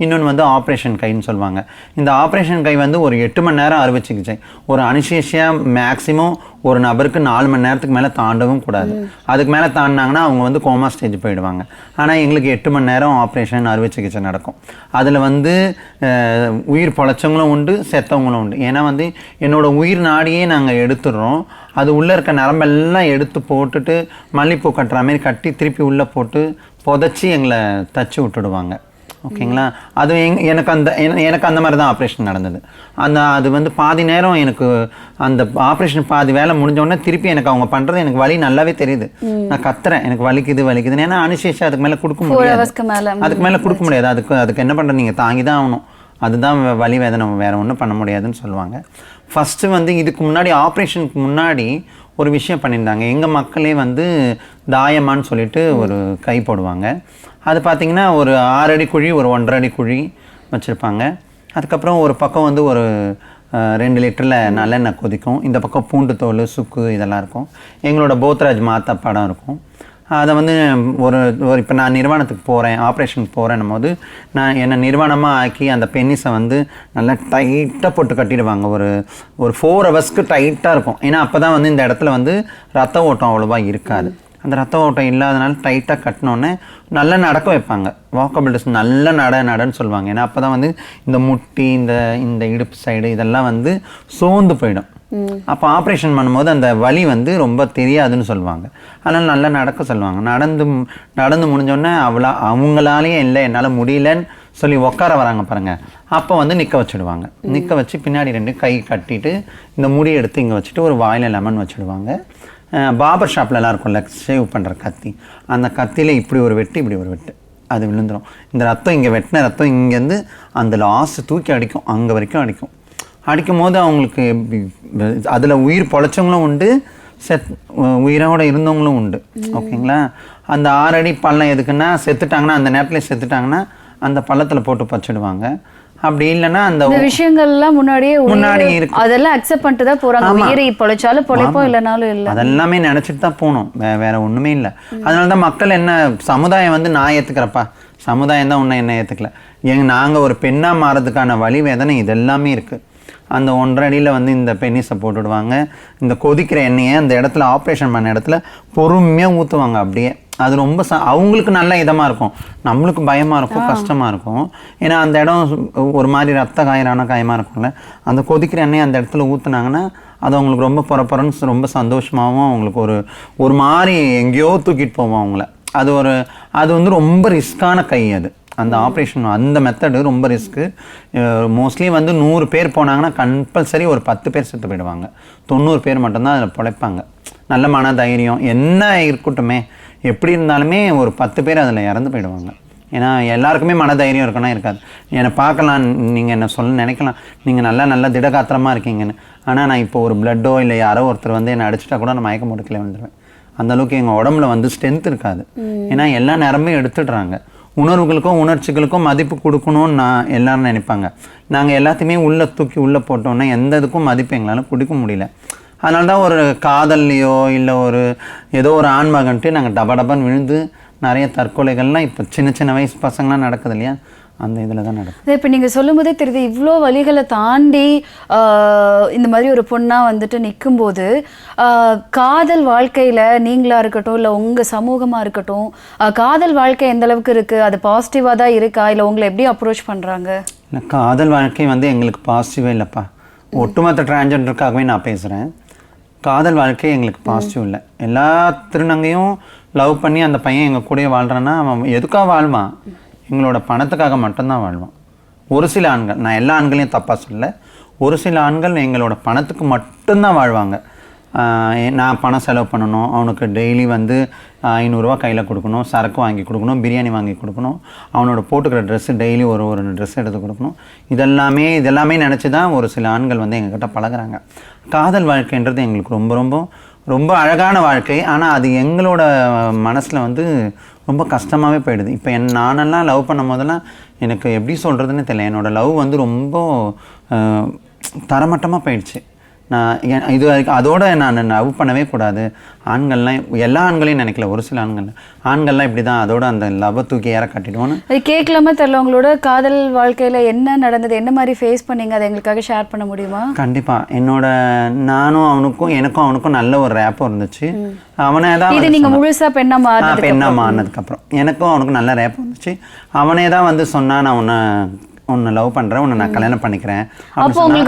இன்னொன்று வந்து ஆப்ரேஷன் கைன்னு சொல்லுவாங்க. இந்த ஆப்ரேஷன் கை வந்து ஒரு 8 மணி நேரம் அறுவை சிகிச்சை. ஒரு அனிஸ்தீசியா மேக்ஸிமம் ஒரு நபருக்கு 4 மணி நேரத்துக்கு மேலே தாண்டவும் கூடாது. அதுக்கு மேலே தாண்டினாங்கன்னா அவங்க வந்து கோமா ஸ்டேஜ் போயிடுவாங்க. ஆனால் எங்களுக்கு 8 மணி நேரம் ஆப்ரேஷன் அறுவை சிகிச்சை நடக்கும். அதில் வந்து உயிர் பொழைச்சவங்களும் உண்டு, செத்தவங்களும் உண்டு. ஏன்னா வந்து என்னோட உயிர் நாடியே நாங்கள் எடுத்துடுறோம். அது உள்ளே இருக்க நரம்பெல்லாம் எடுத்து போட்டுட்டு மல்லிப்பூ கட்டுற மாதிரி கட்டி திருப்பி உள்ளே போட்டு புதைச்சி எங்களை தச்சு விட்டுடுவாங்க. ஓகேங்களா? அது எனக்கு அந்த மாதிரி தான் ஆப்ரேஷன் நடந்தது. அது வந்து பாதி நேரம் எனக்கு அந்த ஆப்ரேஷன் பாதி வேலை முடிஞ்சோடனே திருப்பி எனக்கு அவங்க பண்ணுறது எனக்கு வலி நல்லாவே தெரியுது. நான் கத்துறேன், எனக்கு வலிக்குதுன்னு. ஏன்னா அனிஸ்தீசியா அதுக்கு மேலே கொடுக்க முடியாது. அதுக்கு மேலே கொடுக்க முடியாது. அதுக்கு என்ன பண்ணுறது, நீங்கள் தாங்கி தான் ஆகணும். அதுதான் வலி வேதனை, வேறு ஒன்றும் பண்ண முடியாதுன்னு சொல்லுவாங்க. ஃபஸ்ட்டு வந்து இதுக்கு முன்னாடி ஆப்ரேஷனுக்கு முன்னாடி ஒரு விஷயம் பண்ணியிருந்தாங்க. எங்கள் மக்களே வந்து தாயமான்னு சொல்லிட்டு ஒரு கை போடுவாங்க. அது பார்த்திங்கன்னா ஒரு 6 அடி குழி, ஒரு 1.5 அடி குழி வச்சுருப்பாங்க. அதுக்கப்புறம் ஒரு பக்கம் வந்து ஒரு 2 லிட்டரில் நல்லெண்ணெய் கொதிக்கும். இந்த பக்கம் பூண்டு தோல், சுக்கு இதெல்லாம் இருக்கும். எங்களோட போத்ராஜ் மாத்தா படம் இருக்கும். அதை வந்து ஒரு இப்போ நான் நிர்வாணத்துக்கு போகிறேன், ஆப்ரேஷனுக்கு போகிறேன்னும் போது என்னை நிர்வாணமாக ஆக்கி அந்த பென்னிஸை வந்து நல்லா டைட்டாக போட்டு கட்டிடுவாங்க. ஒரு 4 ஹவர்ஸ்க்கு டைட்டாக இருக்கும். ஏன்னா அப்போ தான் வந்து இந்த இடத்துல வந்து ரத்த ஓட்டம் அவ்வளோவா இருக்காது. அந்த ரத்த ஓட்டம் இல்லாதனால டைட்டாக கட்டினோடனே நல்லா நடக்க வைப்பாங்க. வாக்கபிலிட்டிஸ் நல்லா நடன்னு சொல்லுவாங்க. ஏன்னா அப்போ தான் வந்து இந்த முட்டி, இந்த இடுப்பு சைடு இதெல்லாம் வந்து சோர்ந்து போயிடும். அப்போ ஆப்ரேஷன் பண்ணும்போது அந்த வலி வந்து ரொம்ப தெரியாதுன்னு சொல்லுவாங்க. அதனால் நல்லா நடக்க சொல்லுவாங்க. நடந்து முடிஞ்சோடனே அவங்களாலேயே இல்லை, என்னால் முடியலன்னு சொல்லி உட்கார வராங்க பாருங்கள். அப்போ வந்து நிற்க வச்சுடுவாங்க. நிற்க வச்சு பின்னாடி 2 கை கட்டிட்டு இந்த முடி எடுத்து இங்கே வச்சுட்டு ஒரு வாயில் லெமன் வச்சுடுவாங்க. பார்பர் ஷாப்லலாம் இருக்கும்ல ஷேவ் பண்ணுற கத்தி, அந்த கத்தியில் இப்படி ஒரு வெட்டு, இப்படி ஒரு வெட்டு, அது விழுந்துடும். இந்த ரத்தம் இங்கே வெட்டின ரத்தம் இங்கேருந்து அந்த லாஸ்ட் தூக்கி அடிக்கும், அங்கே வரைக்கும் அடிக்கும். அடிக்கும் போது அவங்களுக்கு அதில் உயிர் பொழைச்சவங்களும் உண்டு, உயிரோடு இருந்தவங்களும் உண்டு. ஓகேங்களா? அந்த 6 அடி பள்ளம் எதுக்குன்னா செத்துட்டாங்கன்னா, அந்த நேரத்தில் செத்துட்டாங்கன்னா அந்த பள்ளத்தில் போட்டு பச்சிடுவாங்க. அப்படி இல்லைன்னா அந்த விஷயங்கள்லாம் முன்னாடி இருக்கு, அதெல்லாம் அக்செப்ட் பண்ணிட்டு தான் போறாங்க. உயிரை பொழைச்சாலும் பொழைப்போம், இல்லைனாலும் இல்லை, அதெல்லாமே நினச்சிட்டு தான் போகணும். வேற ஒன்றுமே இல்லை. அதனால தான் மக்கள் என்ன, சமுதாயம் வந்து நான் ஏற்றுக்கிறப்பா, சமுதாயம் தான் என்ன ஏற்றுக்கல. நாங்கள் ஒரு பெண்ணாக மாறதுக்கான வழி வேதனை இதெல்லாமே இருக்குது. அந்த 1.5 அடியில் வந்து இந்த பென்னிஸை போட்டுடுவாங்க. இந்த கொதிக்கிற எண்ணெயை அந்த இடத்துல ஆப்ரேஷன் பண்ண இடத்துல பொறுமையாக ஊற்றுவாங்க அப்படியே. அது ரொம்ப அவங்களுக்கு நல்ல இதமாக இருக்கும், நம்மளுக்கு பயமாக இருக்கும், கஷ்டமாக இருக்கும். ஏன்னா அந்த இடம் ஒரு மாதிரி ரத்த காயமான காயமாக இருக்கும்ல. அந்த கொதிக்கிற எண்ணெயை அந்த இடத்துல ஊற்றுனாங்கன்னா அது அவங்களுக்கு ரொம்ப பொறன்னு ரொம்ப சந்தோஷமாகவும் அவங்களுக்கு ஒரு மாதிரி எங்கேயோ தூக்கிட்டு போவோம் அவங்கள. அது வந்து ரொம்ப ரிஸ்க்கான கை. அந்த ஆப்ரேஷன் அந்த மெத்தடு ரொம்ப ரிஸ்க்கு. மோஸ்ட்லி வந்து 100 பேர் போனாங்கன்னா கம்பல்சரி ஒரு 10 பேர் செத்து போயிடுவாங்க. 90 பேர் மட்டும்தான் அதில் பிழைப்பாங்க. நல்ல மன தைரியம் என்ன இருக்கட்டுமே, எப்படி இருந்தாலுமே ஒரு 10 பேர் அதில் இறந்து போயிடுவாங்க. ஏன்னா எல்லாருக்குமே மன தைரியம் இருக்குன்னா இருக்காது. என்னை பார்க்கலாம், நீங்கள் என்ன சொல்ல நினைக்கலாம், நீங்கள் நல்லா திடகாத்திரமாக இருக்கீங்கன்னு. ஆனால் நான் இப்போ ஒரு பிளட்டோ இல்லை யாரோ ஒருத்தர் வந்து என்னை அடிச்சுட்டா கூட நான் மயக்க முடுக்கல வந்துடுவேன். அந்தளவுக்கு எங்கள் உடம்புல வந்து ஸ்ட்ரென்த் இருக்காது. ஏன்னா எல்லா நேரமே எடுத்துடுறாங்க. உணர்வுகளுக்கும் உணர்ச்சிகளுக்கும் மதிப்பு கொடுக்கணும்னு நான் எல்லாரும் நினைப்பாங்க. நாங்கள் எல்லாத்தையுமே தூக்கி உள்ளே போட்டோன்னா எந்த இதுக்கும் மதிப்பு எங்களால் கொடுக்க முடியல. அதனால தான் ஒரு காதல்லையோ இல்லை ஏதோ ஒரு ஆண்மகன்ட்டு நாங்கள் டபன்னு விழுந்து நிறைய தற்கொலைகள்லாம் இப்போ சின்ன வயசு பசங்களாம் நடக்குது இல்லையா, அந்த இதில் தான் நடக்கும். இப்போ நீங்கள் சொல்லும் போதே தெரியுது, இவ்வளோ வழிகளை தாண்டி இந்த மாதிரி ஒரு பொண்ணாக வந்துட்டு நிற்கும்போது காதல் வாழ்க்கையில் நீங்களாக இருக்கட்டும் இல்லை உங்கள் சமூகமாக இருக்கட்டும், காதல் வாழ்க்கை எந்த அளவுக்கு இருக்குது, அது பாசிட்டிவாக தான் இருக்கா, இல்லை உங்களை எப்படி அப்ரோச் பண்ணுறாங்க? இல்லை, காதல் வாழ்க்கை வந்து எங்களுக்கு பாசிட்டிவே இல்லைப்பா. ஒட்டுமொத்த டிரான்ஜெண்டருக்காகவே நான் பேசுகிறேன். காதல் வாழ்க்கை எங்களுக்கு பாசிட்டிவ் இல்லை. எல்லா திருநங்கையும் லவ் பண்ணி அந்த பையன் எங்கள் கூடயே வாழ்கிறான்னா அவன் எதுக்காக வாழ்வான்? எங்களோட பணத்துக்காக மட்டும்தான் வாழ்வான். ஒரு சில ஆண்கள், நான் எல்லா ஆண்களையும் தப்பாக சொல்ல, ஒரு சில ஆண்கள் எங்களோட பணத்துக்கு மட்டும்தான் வாழ்வாங்க. நான் பணம் செலவு பண்ணணும், அவனுக்கு டெய்லி வந்து 500 ரூபா கையில் கொடுக்கணும், சரக்கு வாங்கி கொடுக்கணும், பிரியாணி வாங்கி கொடுக்கணும், அவனோட போட்டுக்கிற ட்ரெஸ்ஸு டெய்லி ஒரு ட்ரெஸ் எடுத்து கொடுக்கணும். இதெல்லாமே நினச்சி தான் ஒரு சில ஆண்கள் வந்து எங்ககிட்ட பழகுறாங்க. காதல் வாழ்க்கைன்றது எங்களுக்கு ரொம்ப ரொம்ப ரொம்ப அழகான வாழ்க்கை. ஆனால் அது எங்களோட மனசில் வந்து ரொம்ப கஷ்டமாகவே போயிடுது. இப்போ நானெல்லாம் லவ் பண்ணும் போதெல்லாம் எனக்கு எப்படி சொல்கிறதுன்னு தெரியல. என்னோடய லவ் வந்து ரொம்ப தரமட்டமாக போயிடுச்சு. நான் இது அதோடு நான் லவ் பண்ணவே கூடாது. ஆண்கள்லாம் எல்லா ஆண்களையும் நினைக்கல, ஒரு சில ஆண்கள்லாம் இப்படி தான் அதோட அந்த லவ்வை தூக்கி ஏற கட்டிடுவோன்னு. அது கேட்கலாமா தெரியல. உங்களோட காதல் வாழ்க்கையில் என்ன நடந்தது, என்ன மாதிரி ஃபேஸ் பண்ணீங்க, அதை எங்களுக்காக ஷேர் பண்ண முடியுமா? கண்டிப்பாக. எனக்கும் அவனுக்கும் நல்ல ஒரு ரேப்போ இருந்துச்சு. அவனே தான் இது நீங்கள் முழுசாக பெண்ணா மாறினதுக்கப்புறம் எனக்கும் அவனுக்கும் நல்ல ரேப்போ இருந்துச்சு. அவனே தான் வந்து சொன்னான், நான் உன்னை லவ் பண்ணுறேன், உன்னை நான் கல்யாணம் பண்ணிக்கிறேன்.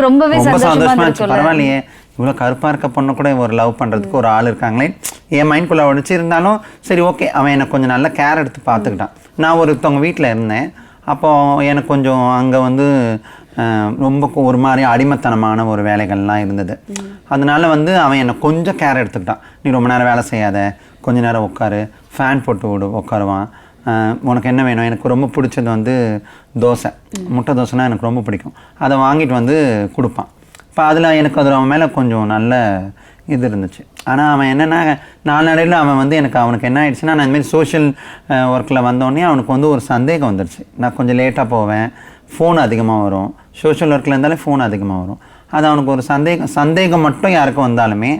ரொம்ப சந்தோஷமா இருந்துச்சு. பரவாயில்லையே, இவ்வளோ கருப்பாக இருக்க பொண்ணு கூட ஒரு லவ் பண்ணுறதுக்கு ஒரு ஆள் இருக்காங்களே, என் மைண்ட்குள்ளே ஒழிச்சு இருந்தாலும் சரி ஓகே. அவன் எனக்கு கொஞ்சம் நல்ல கேர் எடுத்து பார்த்துக்கிட்டான். நான் ஒருத்தவங்க வீட்டில் இருந்தேன். அப்போது எனக்கு கொஞ்சம் அங்கே வந்து ரொம்ப ஒரு மாதிரி அடிமைத்தனமான ஒரு வேலைகள்லாம் இருந்தது. அதனால வந்து அவன் என்னை கொஞ்சம் கேர் எடுத்துக்கிட்டான். நீ ரொம்ப நேரம் வேலை செய்யாத, கொஞ்ச நேரம் உட்காரு, ஃபேன் போட்டு உட்காருவான். உனக்கு என்ன வேணும்? எனக்கு ரொம்ப பிடிச்சது வந்து தோசை, முட்டை தோசைனா எனக்கு ரொம்ப பிடிக்கும். அதை வாங்கிட்டு வந்து கொடுப்பான். இப்போ எனக்கு அவன் மேலே கொஞ்சம் நல்ல இது இருந்துச்சு. ஆனால் அவன் என்னென்னா நாளடைவில் அவனுக்கு என்ன ஆயிடுச்சுன்னா, நான் இந்தமாதிரி சோஷியல் ஒர்க்கில் வந்தோடனே அவனுக்கு வந்து ஒரு சந்தேகம் வந்துடுச்சு. நான் கொஞ்சம் லேட்டாக போவேன், ஃபோன் அதிகமாக வரும், சோஷியல் ஒர்க்கில் இருந்தாலே ஃபோன் அதிகமாக வரும். அது அவனுக்கு ஒரு சந்தேகம் மட்டும் யாருக்கும் வந்தாலுமே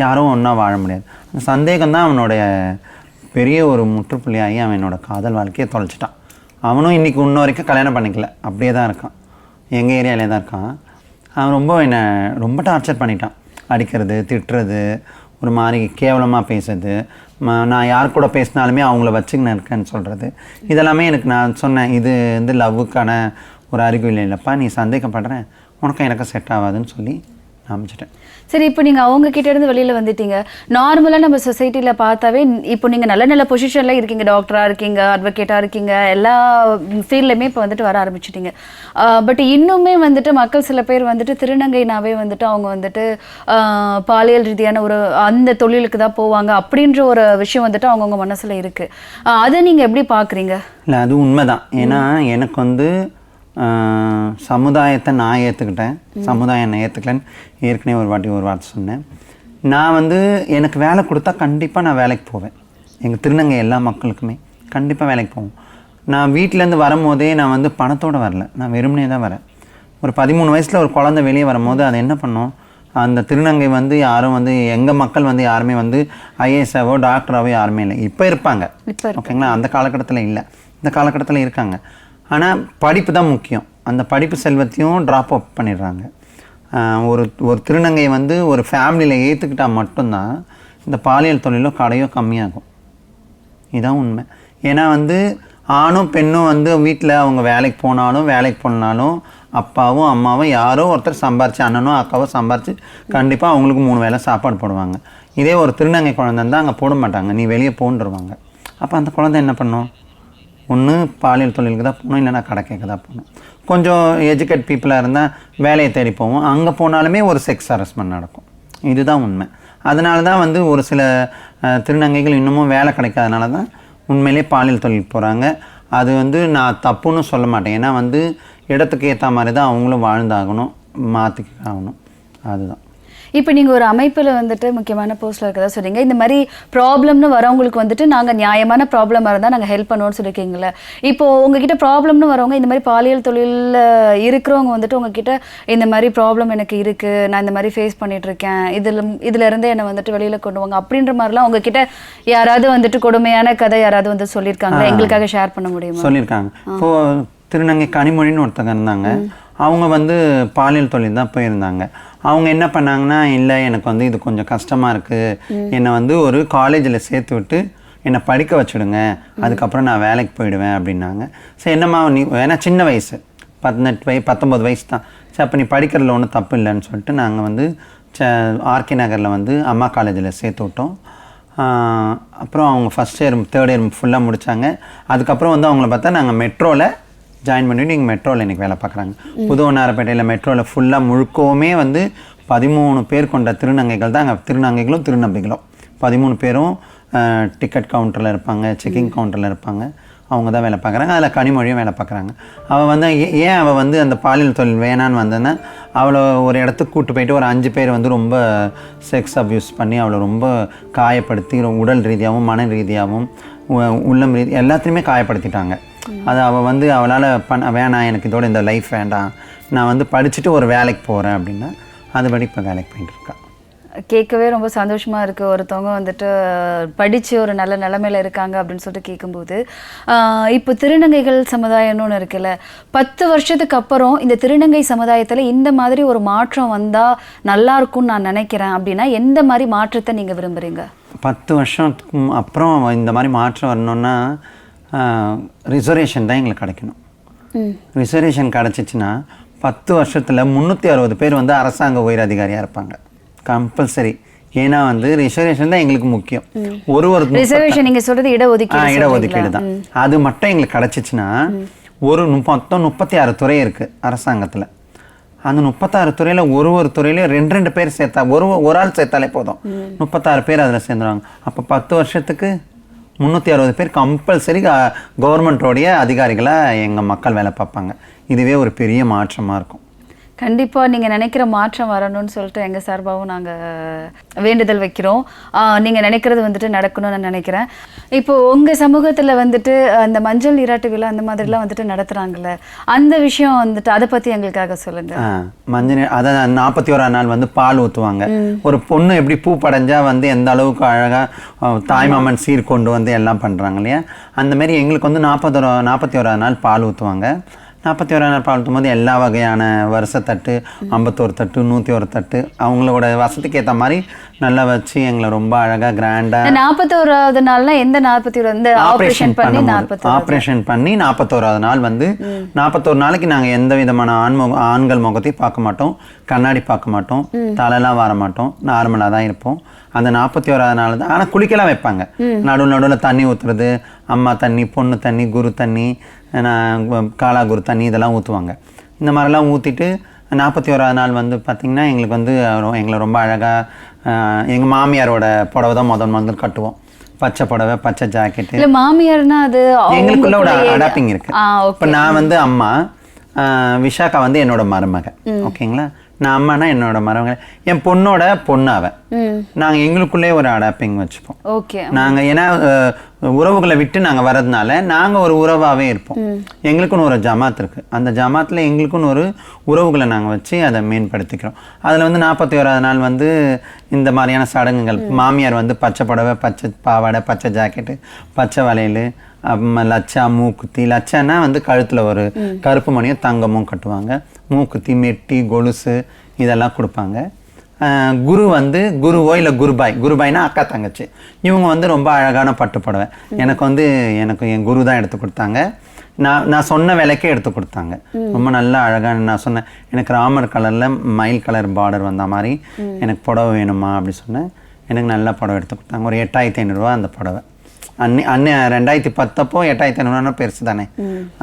யாரும் ஒன்றா வாழ முடியாது. அந்த சந்தேகம் தான் அவனுடைய பெரிய ஒரு முற்றுப்புள்ளியாகி அவன் என்னோட காதல் வாழ்க்கையை தொலைச்சிட்டான். அவனும் இன்றைக்கி இன்ன வரைக்கும் கல்யாணம் பண்ணிக்கல, அப்படியே தான் இருக்கான், எங்கள் ஏரியாவிலே தான் இருக்கான். அவன் என்னை ரொம்ப டார்ச்சர் பண்ணிட்டான். அடிக்கிறது, திட்டுறது, ஒரு மாதிரி கேவலமாக பேசுறது, நான் யார் கூட பேசினாலுமே அவங்கள வச்சுக்கின்னு இருக்கேன்னு சொல்கிறது, இதெல்லாமே எனக்கு நான் சொன்னேன், இது வந்து லவ்வுக்கான ஒரு அறிகுறி இல்லைப்பா, நீ சந்தேகப்படுறேன், உனக்கும் எனக்கு செட் ஆகாதுன்னு சொல்லி காமிச்சிட்டேன். சரி, இப்போ நீங்கள் அவங்க கிட்ட இருந்து வெளியில் வந்துட்டீங்க. நார்மலாக நம்ம சொசைட்டியில் பார்த்தாவே இப்போ நீங்கள் நல்ல நல்ல பொசிஷனில் இருக்கீங்க, டாக்டராக இருக்கீங்க, அட்வொகேட்டாக இருக்கீங்க, எல்லா ஃபீல்ட்லையுமே இப்போ வந்துட்டு வர ஆரம்பிச்சிட்டிங்க. பட் இன்னுமே வந்துட்டு மக்கள் சில பேர் வந்துட்டு திருநங்கைனாவே வந்துட்டு அவங்க வந்துட்டு பாலியல் ரீதியான ஒரு அந்த தொழிலுக்கு தான் போவாங்க அப்படின்ற ஒரு விஷயம் வந்துட்டு அவங்கவுங்க மனசில் இருக்குது. அதை நீங்கள் எப்படி பார்க்குறீங்க? இல்லை, அது உண்மைதான். ஏன்னா எனக்கு வந்து சமுதாயத்தை நான் ஏற்றுக்கிட்டேன், சமுதாயம் என்னை ஏற்றுக்கலன்னு ஏற்கனவே ஒரு வார்த்தை சொன்னேன். நான் வந்து எனக்கு வேலை கொடுத்தா கண்டிப்பாக நான் வேலைக்கு போவேன். எங்கள் திருநங்கை எல்லா மக்களுக்குமே கண்டிப்பாக வேலைக்கு போவோம். நான் வீட்டிலேருந்து வரும்போதே நான் வந்து பணத்தோடு வரல, நான் வெறுமனே தான் வரேன். ஒரு 13 வயசில் ஒரு குழந்தை வெளியே வரும்போது அதை என்ன பண்ணோம், அந்த திருநங்கை வந்து யாரும் வந்து எங்கள் மக்கள் வந்து யாருமே வந்து ஐஏஎஸ்ஸாவோ டாக்டராகவோ யாருமே இல்லை. இப்போ இருப்பாங்க, ஓகேங்களா, அந்த காலகட்டத்தில் இல்லை, இந்த காலகட்டத்தில் இருக்காங்க. ஆனால் படிப்பு தான் முக்கியம். அந்த படிப்பு செல்வத்தையும் ட்ராப் அப் பண்ணிடுறாங்க. ஒரு திருநங்கை வந்து ஒரு ஃபேமிலியில் ஏற்றுக்கிட்டால் மட்டும்தான் இந்த பாலியல் தொழிலோ கடையோ கம்மியாகும். இதுதான் உண்மை. ஏன்னா வந்து ஆணும் பெண்ணும் வந்து வீட்டில் அவங்க வேலைக்கு போனாலும் அப்பாவும் அம்மாவும் யாரோ ஒருத்தர் சம்பாரித்து, அண்ணனோ அக்காவோ சம்பாரித்து கண்டிப்பாக அவங்களுக்கு 3 வேளை சாப்பாடு போடுவாங்க. இதே ஒரு திருநங்கை குழந்தை இருந்தால் அங்கே போட மாட்டாங்க, நீ வெளியே போன்றுருவாங்க. அப்போ அந்த குழந்தை என்ன பண்ணும்? ஒன்று பாலியல் தொழிலுக்கு தான் போகணும், இல்லைனா கடை கேட்க தான் போகணும். கொஞ்சம் எஜுகேட் பீப்புளாக இருந்தால் வேலையை தேடி போவோம், அங்கே போனாலுமே ஒரு செக்ஸ் ஹராஸ்மெண்ட் நடக்கும். இதுதான் உண்மை. அதனால தான் வந்து ஒரு சில திருநங்கைகள் இன்னமும் வேலை கிடைக்காதனால தான் உண்மையிலே பாலியல் தொழில் போகிறாங்க. அது வந்து நான் தப்புன்னு சொல்ல மாட்டேன். ஏன்னா வந்து இடத்துக்கு ஏற்ற மாதிரி தான் அவங்களும் வாழ்ந்தாகணும், மாற்றிக்க ஆகணும். அதுதான். இப்போ நீங்கள் ஒரு அமைப்பில் வந்துட்டு முக்கியமான போஸ்ட்டில் இருக்கிறதா சொல்கிறீங்க. இந்த மாதிரி ப்ராப்ளம்னு வரவங்களுக்கு வந்துட்டு நாங்கள் நியாயமான ப்ராப்ளமாக இருந்தால் நாங்கள் ஹெல்ப் பண்ணுவோம்னு சொல்லியிருக்கீங்களே. இப்போது உங்ககிட்ட ப்ராப்ளம்னு வரவங்க, இந்த மாதிரி பாலியல் தொழிலில் இருக்கிறவங்க வந்துட்டு உங்ககிட்ட இந்த மாதிரி ப்ராப்ளம் எனக்கு இருக்குது, நான் இந்த மாதிரி ஃபேஸ் பண்ணிகிட்ருக்கேன், இதிலேருந்து என்னை வந்துட்டு வெளியில் கொண்டு வாங்க அப்படின்ற மாதிரிலாம் உங்ககிட்ட யாராவது வந்துட்டு கொடுமையான கதை யாராவது வந்து சொல்லியிருக்காங்களா? எங்களுக்காக ஷேர் பண்ண முடியுமா? சொல்லியிருக்காங்க. இப்போது திருநங்கை கனிமொழின்னு ஒருத்தங்க இருந்தாங்க. அவங்க வந்து பாலியல் தொழில் தான் போயிருந்தாங்க. அவங்க என்ன பண்ணாங்கன்னா, இல்லை எனக்கு வந்து இது கொஞ்சம் கஷ்டமாக இருக்குது, என்னை வந்து ஒரு காலேஜில் சேர்த்து விட்டு என்னை படிக்க வச்சுடுங்க, அதுக்கப்புறம் நான் வேலைக்கு போயிடுவேன் அப்படின்னாங்க. சரி என்னம்மா நீ, ஏன்னா சின்ன வயசு 18 19 வயசு தான், சரி அப்போ நீ படிக்கிறதுல ஒன்றும் தப்பு இல்லைன்னு சொல்லிட்டு நாங்கள் வந்து ஆர்கே நகரில் வந்து அம்மா காலேஜில் சேர்த்து விட்டோம். அப்புறம் அவங்க ஃபஸ்ட் இயர் தேர்ட் இயர் ஃபுல்லாக முடித்தாங்க. அதுக்கப்புறம் வந்து அவங்கள பார்த்தா நாங்கள் மெட்ரோவில் ஜாயின் பண்ணிவிட்டு இங்கே மெட்ரோவில் இன்றைக்கி வேலை பார்க்குறாங்க. புது வண்ணாரப்பேட்டையில் மெட்ரோவில் ஃபுல்லாக முழுக்கவுமே வந்து 13 பேர் கொண்ட திருநங்கைகள் தான். அங்கே திருநங்கைகளும் திருநம்பிகளும் 13 பேரும் டிக்கெட் கவுண்டரில் இருப்பாங்க, செக்கிங் கவுண்டரில் இருப்பாங்க. அவங்க தான் வேலை பார்க்குறாங்க. அதில் கனிமொழியும் வேலை பார்க்குறாங்க. அவள் வந்து ஏன் அவள் வந்து அந்த பாலியல் தொழில் வேணான்னு வந்தேன்னா, அவளை ஒரு இடத்துக்கு கூப்பிட்டு போயிட்டு ஒரு 5 பேர் வந்து ரொம்ப செக்ஸ் அப்யூஸ் பண்ணி அவளை ரொம்ப காயப்படுத்தி உடல் ரீதியாகவும் மன ரீதியாகவும் உள்ளம் எல்லாத்தையுமே காயப்படுத்திட்டாங்க. அது அவள் வந்து அவளால் வேணாம், எனக்கு இதோட இந்த லைஃப் வேண்டாம், நான் வந்து படிச்சுட்டு ஒரு வேலைக்கு போகிறேன் அப்படின்னா அதுபடி இப்போ வேலைக்கு போயிட்டு இருக்கா. கேட்கவே ரொம்ப சந்தோஷமாக இருக்குது. ஒருத்தவங்க வந்துட்டு படித்து ஒரு நல்ல நிலைமையில் இருக்காங்க அப்படின்னு சொல்லிட்டு கேட்கும்போது, இப்போ திருநங்கைகள் சமுதாயம்னு ஒன்று இருக்குல்ல, 10 வருஷத்துக்கு அப்புறம் இந்த திருநங்கை சமுதாயத்தில் இந்த மாதிரி ஒரு மாற்றம் வந்தால் நல்லா இருக்கும்னு நான் நினைக்கிறேன் அப்படின்னா எந்த மாதிரி மாற்றத்தை நீங்கள் விரும்புகிறீங்க? 10 வருஷத்துக்கு அப்புறம் இந்த மாதிரி மாற்றம் வரணுன்னா ரிசர்வேஷன் தான் எங்களுக்கு கிடைக்கணும். ரிசர்வேஷன் கிடச்சிச்சின்னா 10 வருஷத்தில் 360 பேர் வந்து அரசாங்க உயர் அதிகாரியாக இருப்பாங்க கம்பல்சரி. ஏன்னா வந்து ரிசர்வேஷன் தான் எங்களுக்கு முக்கியம். ஒரு ரிசர்வேஷன் நீங்கள் சொல்கிறது இடஒதுக்கீடு தான். அது மட்டும் எங்களுக்கு கிடச்சிச்சின்னா ஒரு மொத்தம் 36 துறை இருக்குது அரசாங்கத்தில். அந்த 36 துறையில் ஒரு துறையிலையும் 2 பேர் சேர்த்தா ஒரு ஆள் சேர்த்தாலே போதும், 36 பேர் அதில் சேர்ந்துருவாங்க. அப்போ 10 வருஷத்துக்கு 360 பேர் கம்பல்சரி கவர்மெண்ட்டோடைய அதிகாரிகளாக எங்கள் மக்கள் வேலை பார்ப்பாங்க. இதுவே ஒரு பெரிய மாற்றமாக இருக்கும். கண்டிப்பாக நீங்கள் நினைக்கிற மாற்றம் வரணும்னு சொல்லிட்டு எங்கள் சார்பாகவும் நாங்கள் வேண்டுதல் வைக்கிறோம். நீங்கள் நினைக்கிறது வந்துட்டு நடக்கணும்னு நான் நினைக்கிறேன். இப்போது உங்கள் சமூகத்தில் வந்துட்டு அந்த மஞ்சள் நீராட்டு விழா அந்த மாதிரிலாம் வந்துட்டு நடத்துகிறாங்கல்ல, அந்த விஷயம் வந்துட்டு அதை பற்றி எங்களுக்காக சொல்லுங்கள். மஞ்சள் அதான் 41ஆம் நாள் வந்து பால் ஊற்றுவாங்க. ஒரு பொண்ணு எப்படி பூ படைஞ்சா வந்து எந்த அளவுக்கு அழகாக தாய்மாமன் சீர் கொண்டு வந்து எல்லாம் பண்ணுறாங்க இல்லையா, அந்தமாரி எங்களுக்கு வந்து 41ஆம் நாள் பால் ஊற்றுவாங்க. 41ஆம் நாள் பால் ஊற்றும் போது எல்லா வகையான வருஷத்தட்டு, 51 தட்டு, 101 தட்டு அவங்களோட வசதிக்கு ஏற்ற மாதிரி நல்லா வச்சு எங்களை ரொம்ப அழகாக கிராண்டாக 41ஆவது நாள்னா எந்த 41 ஆப்ரேஷன் பண்ணி 41ஆவது நாள் வந்து 41 நாளைக்கு நாங்கள் எந்த விதமான ஆண்கள் முகத்தையும் பார்க்க மாட்டோம், கண்ணாடி பார்க்க மாட்டோம், தலைலாம் வர மாட்டோம், நார்மலாக தான் இருப்போம். அந்த 41ஆவது நாள் தான். ஆனால் குளிக்கலாம் வைப்பாங்க. நடுவில் தண்ணி ஊற்றுறது, அம்மா தண்ணி, பொண்ணு தண்ணி, குரு தண்ணி, காலா குரு தண்ணி இதெல்லாம் ஊற்றுவாங்க. இந்த மாதிரிலாம் ஊற்றிட்டு 41ஆவது நாள் வந்து பார்த்திங்கன்னா எங்களுக்கு வந்து எங்களை ரொம்ப அழகாக எங்கள் மாமியாரோட புடவை தான் முதல் கட்டுவோம். பச்சை புடவை, பச்சை ஜாக்கெட்டு. மாமியார்னா அது எங்களுக்குள்ள ஒரு அடாப்டிங் இருக்குது. இப்போ நான் வந்து அம்மா, விஷாக்கா வந்து என்னோட மருமக, ஓகேங்களா. நான் அம்மானா என்னோட மருமக, என் பொண்ணோட பொண்ணு அவன். நாங்கள் எங்களுக்குள்ளே ஒரு அடாப்டிங் வச்சுப்போம். ஓகே. நாங்கள் ஏன்னா உறவுகளை விட்டு நாங்கள் வர்றதுனால நாங்கள் ஒரு உறவாகவே இருப்போம். எங்களுக்குன்னு ஒரு ஜமாத் இருக்குது. அந்த ஜமாத்தில் எங்களுக்குன்னு ஒரு உறவுகளை நாங்கள் வச்சு அதை மேம்படுத்திக்கிறோம். அதில் வந்து 41ஆவது நாள் வந்து இந்த மாதிரியான சடங்குகள். மாமியார் வந்து பச்சை புடவை, பச்சை பாவாடை, பச்சை ஜாக்கெட்டு, பச்சை வளையல், லச்சா, மூக்குத்தி. லச்சானா வந்து கழுத்தில் ஒரு கருப்பு மணியும் தங்கமும் கட்டுவாங்க. மூக்குத்தி, மெட்டி, கொலுசு இதெல்லாம் கொடுப்பாங்க. குரு வந்து குருவோ இல்லை குருபாய்னா அக்கா தங்கச்சி. இவங்க வந்து ரொம்ப அழகான பட்டு புடவை எனக்கு என் குரு தான் எடுத்து கொடுத்தாங்க. நான் சொன்ன விலைக்கே எடுத்து கொடுத்தாங்க. ரொம்ப நல்லா அழகான, நான் சொன்னேன் எனக்கு ராமர் கலரில் மயில் கலர் பார்டர் வந்த மாதிரி எனக்கு புடவை வேணுமா அப்படி சொன்னேன். எனக்கு நல்ல புடவை எடுத்து கொடுத்தாங்க. ஒரு 8500 அந்த புடவை. அன்னை 2010 அப்போ 8500 பெருசு தானே,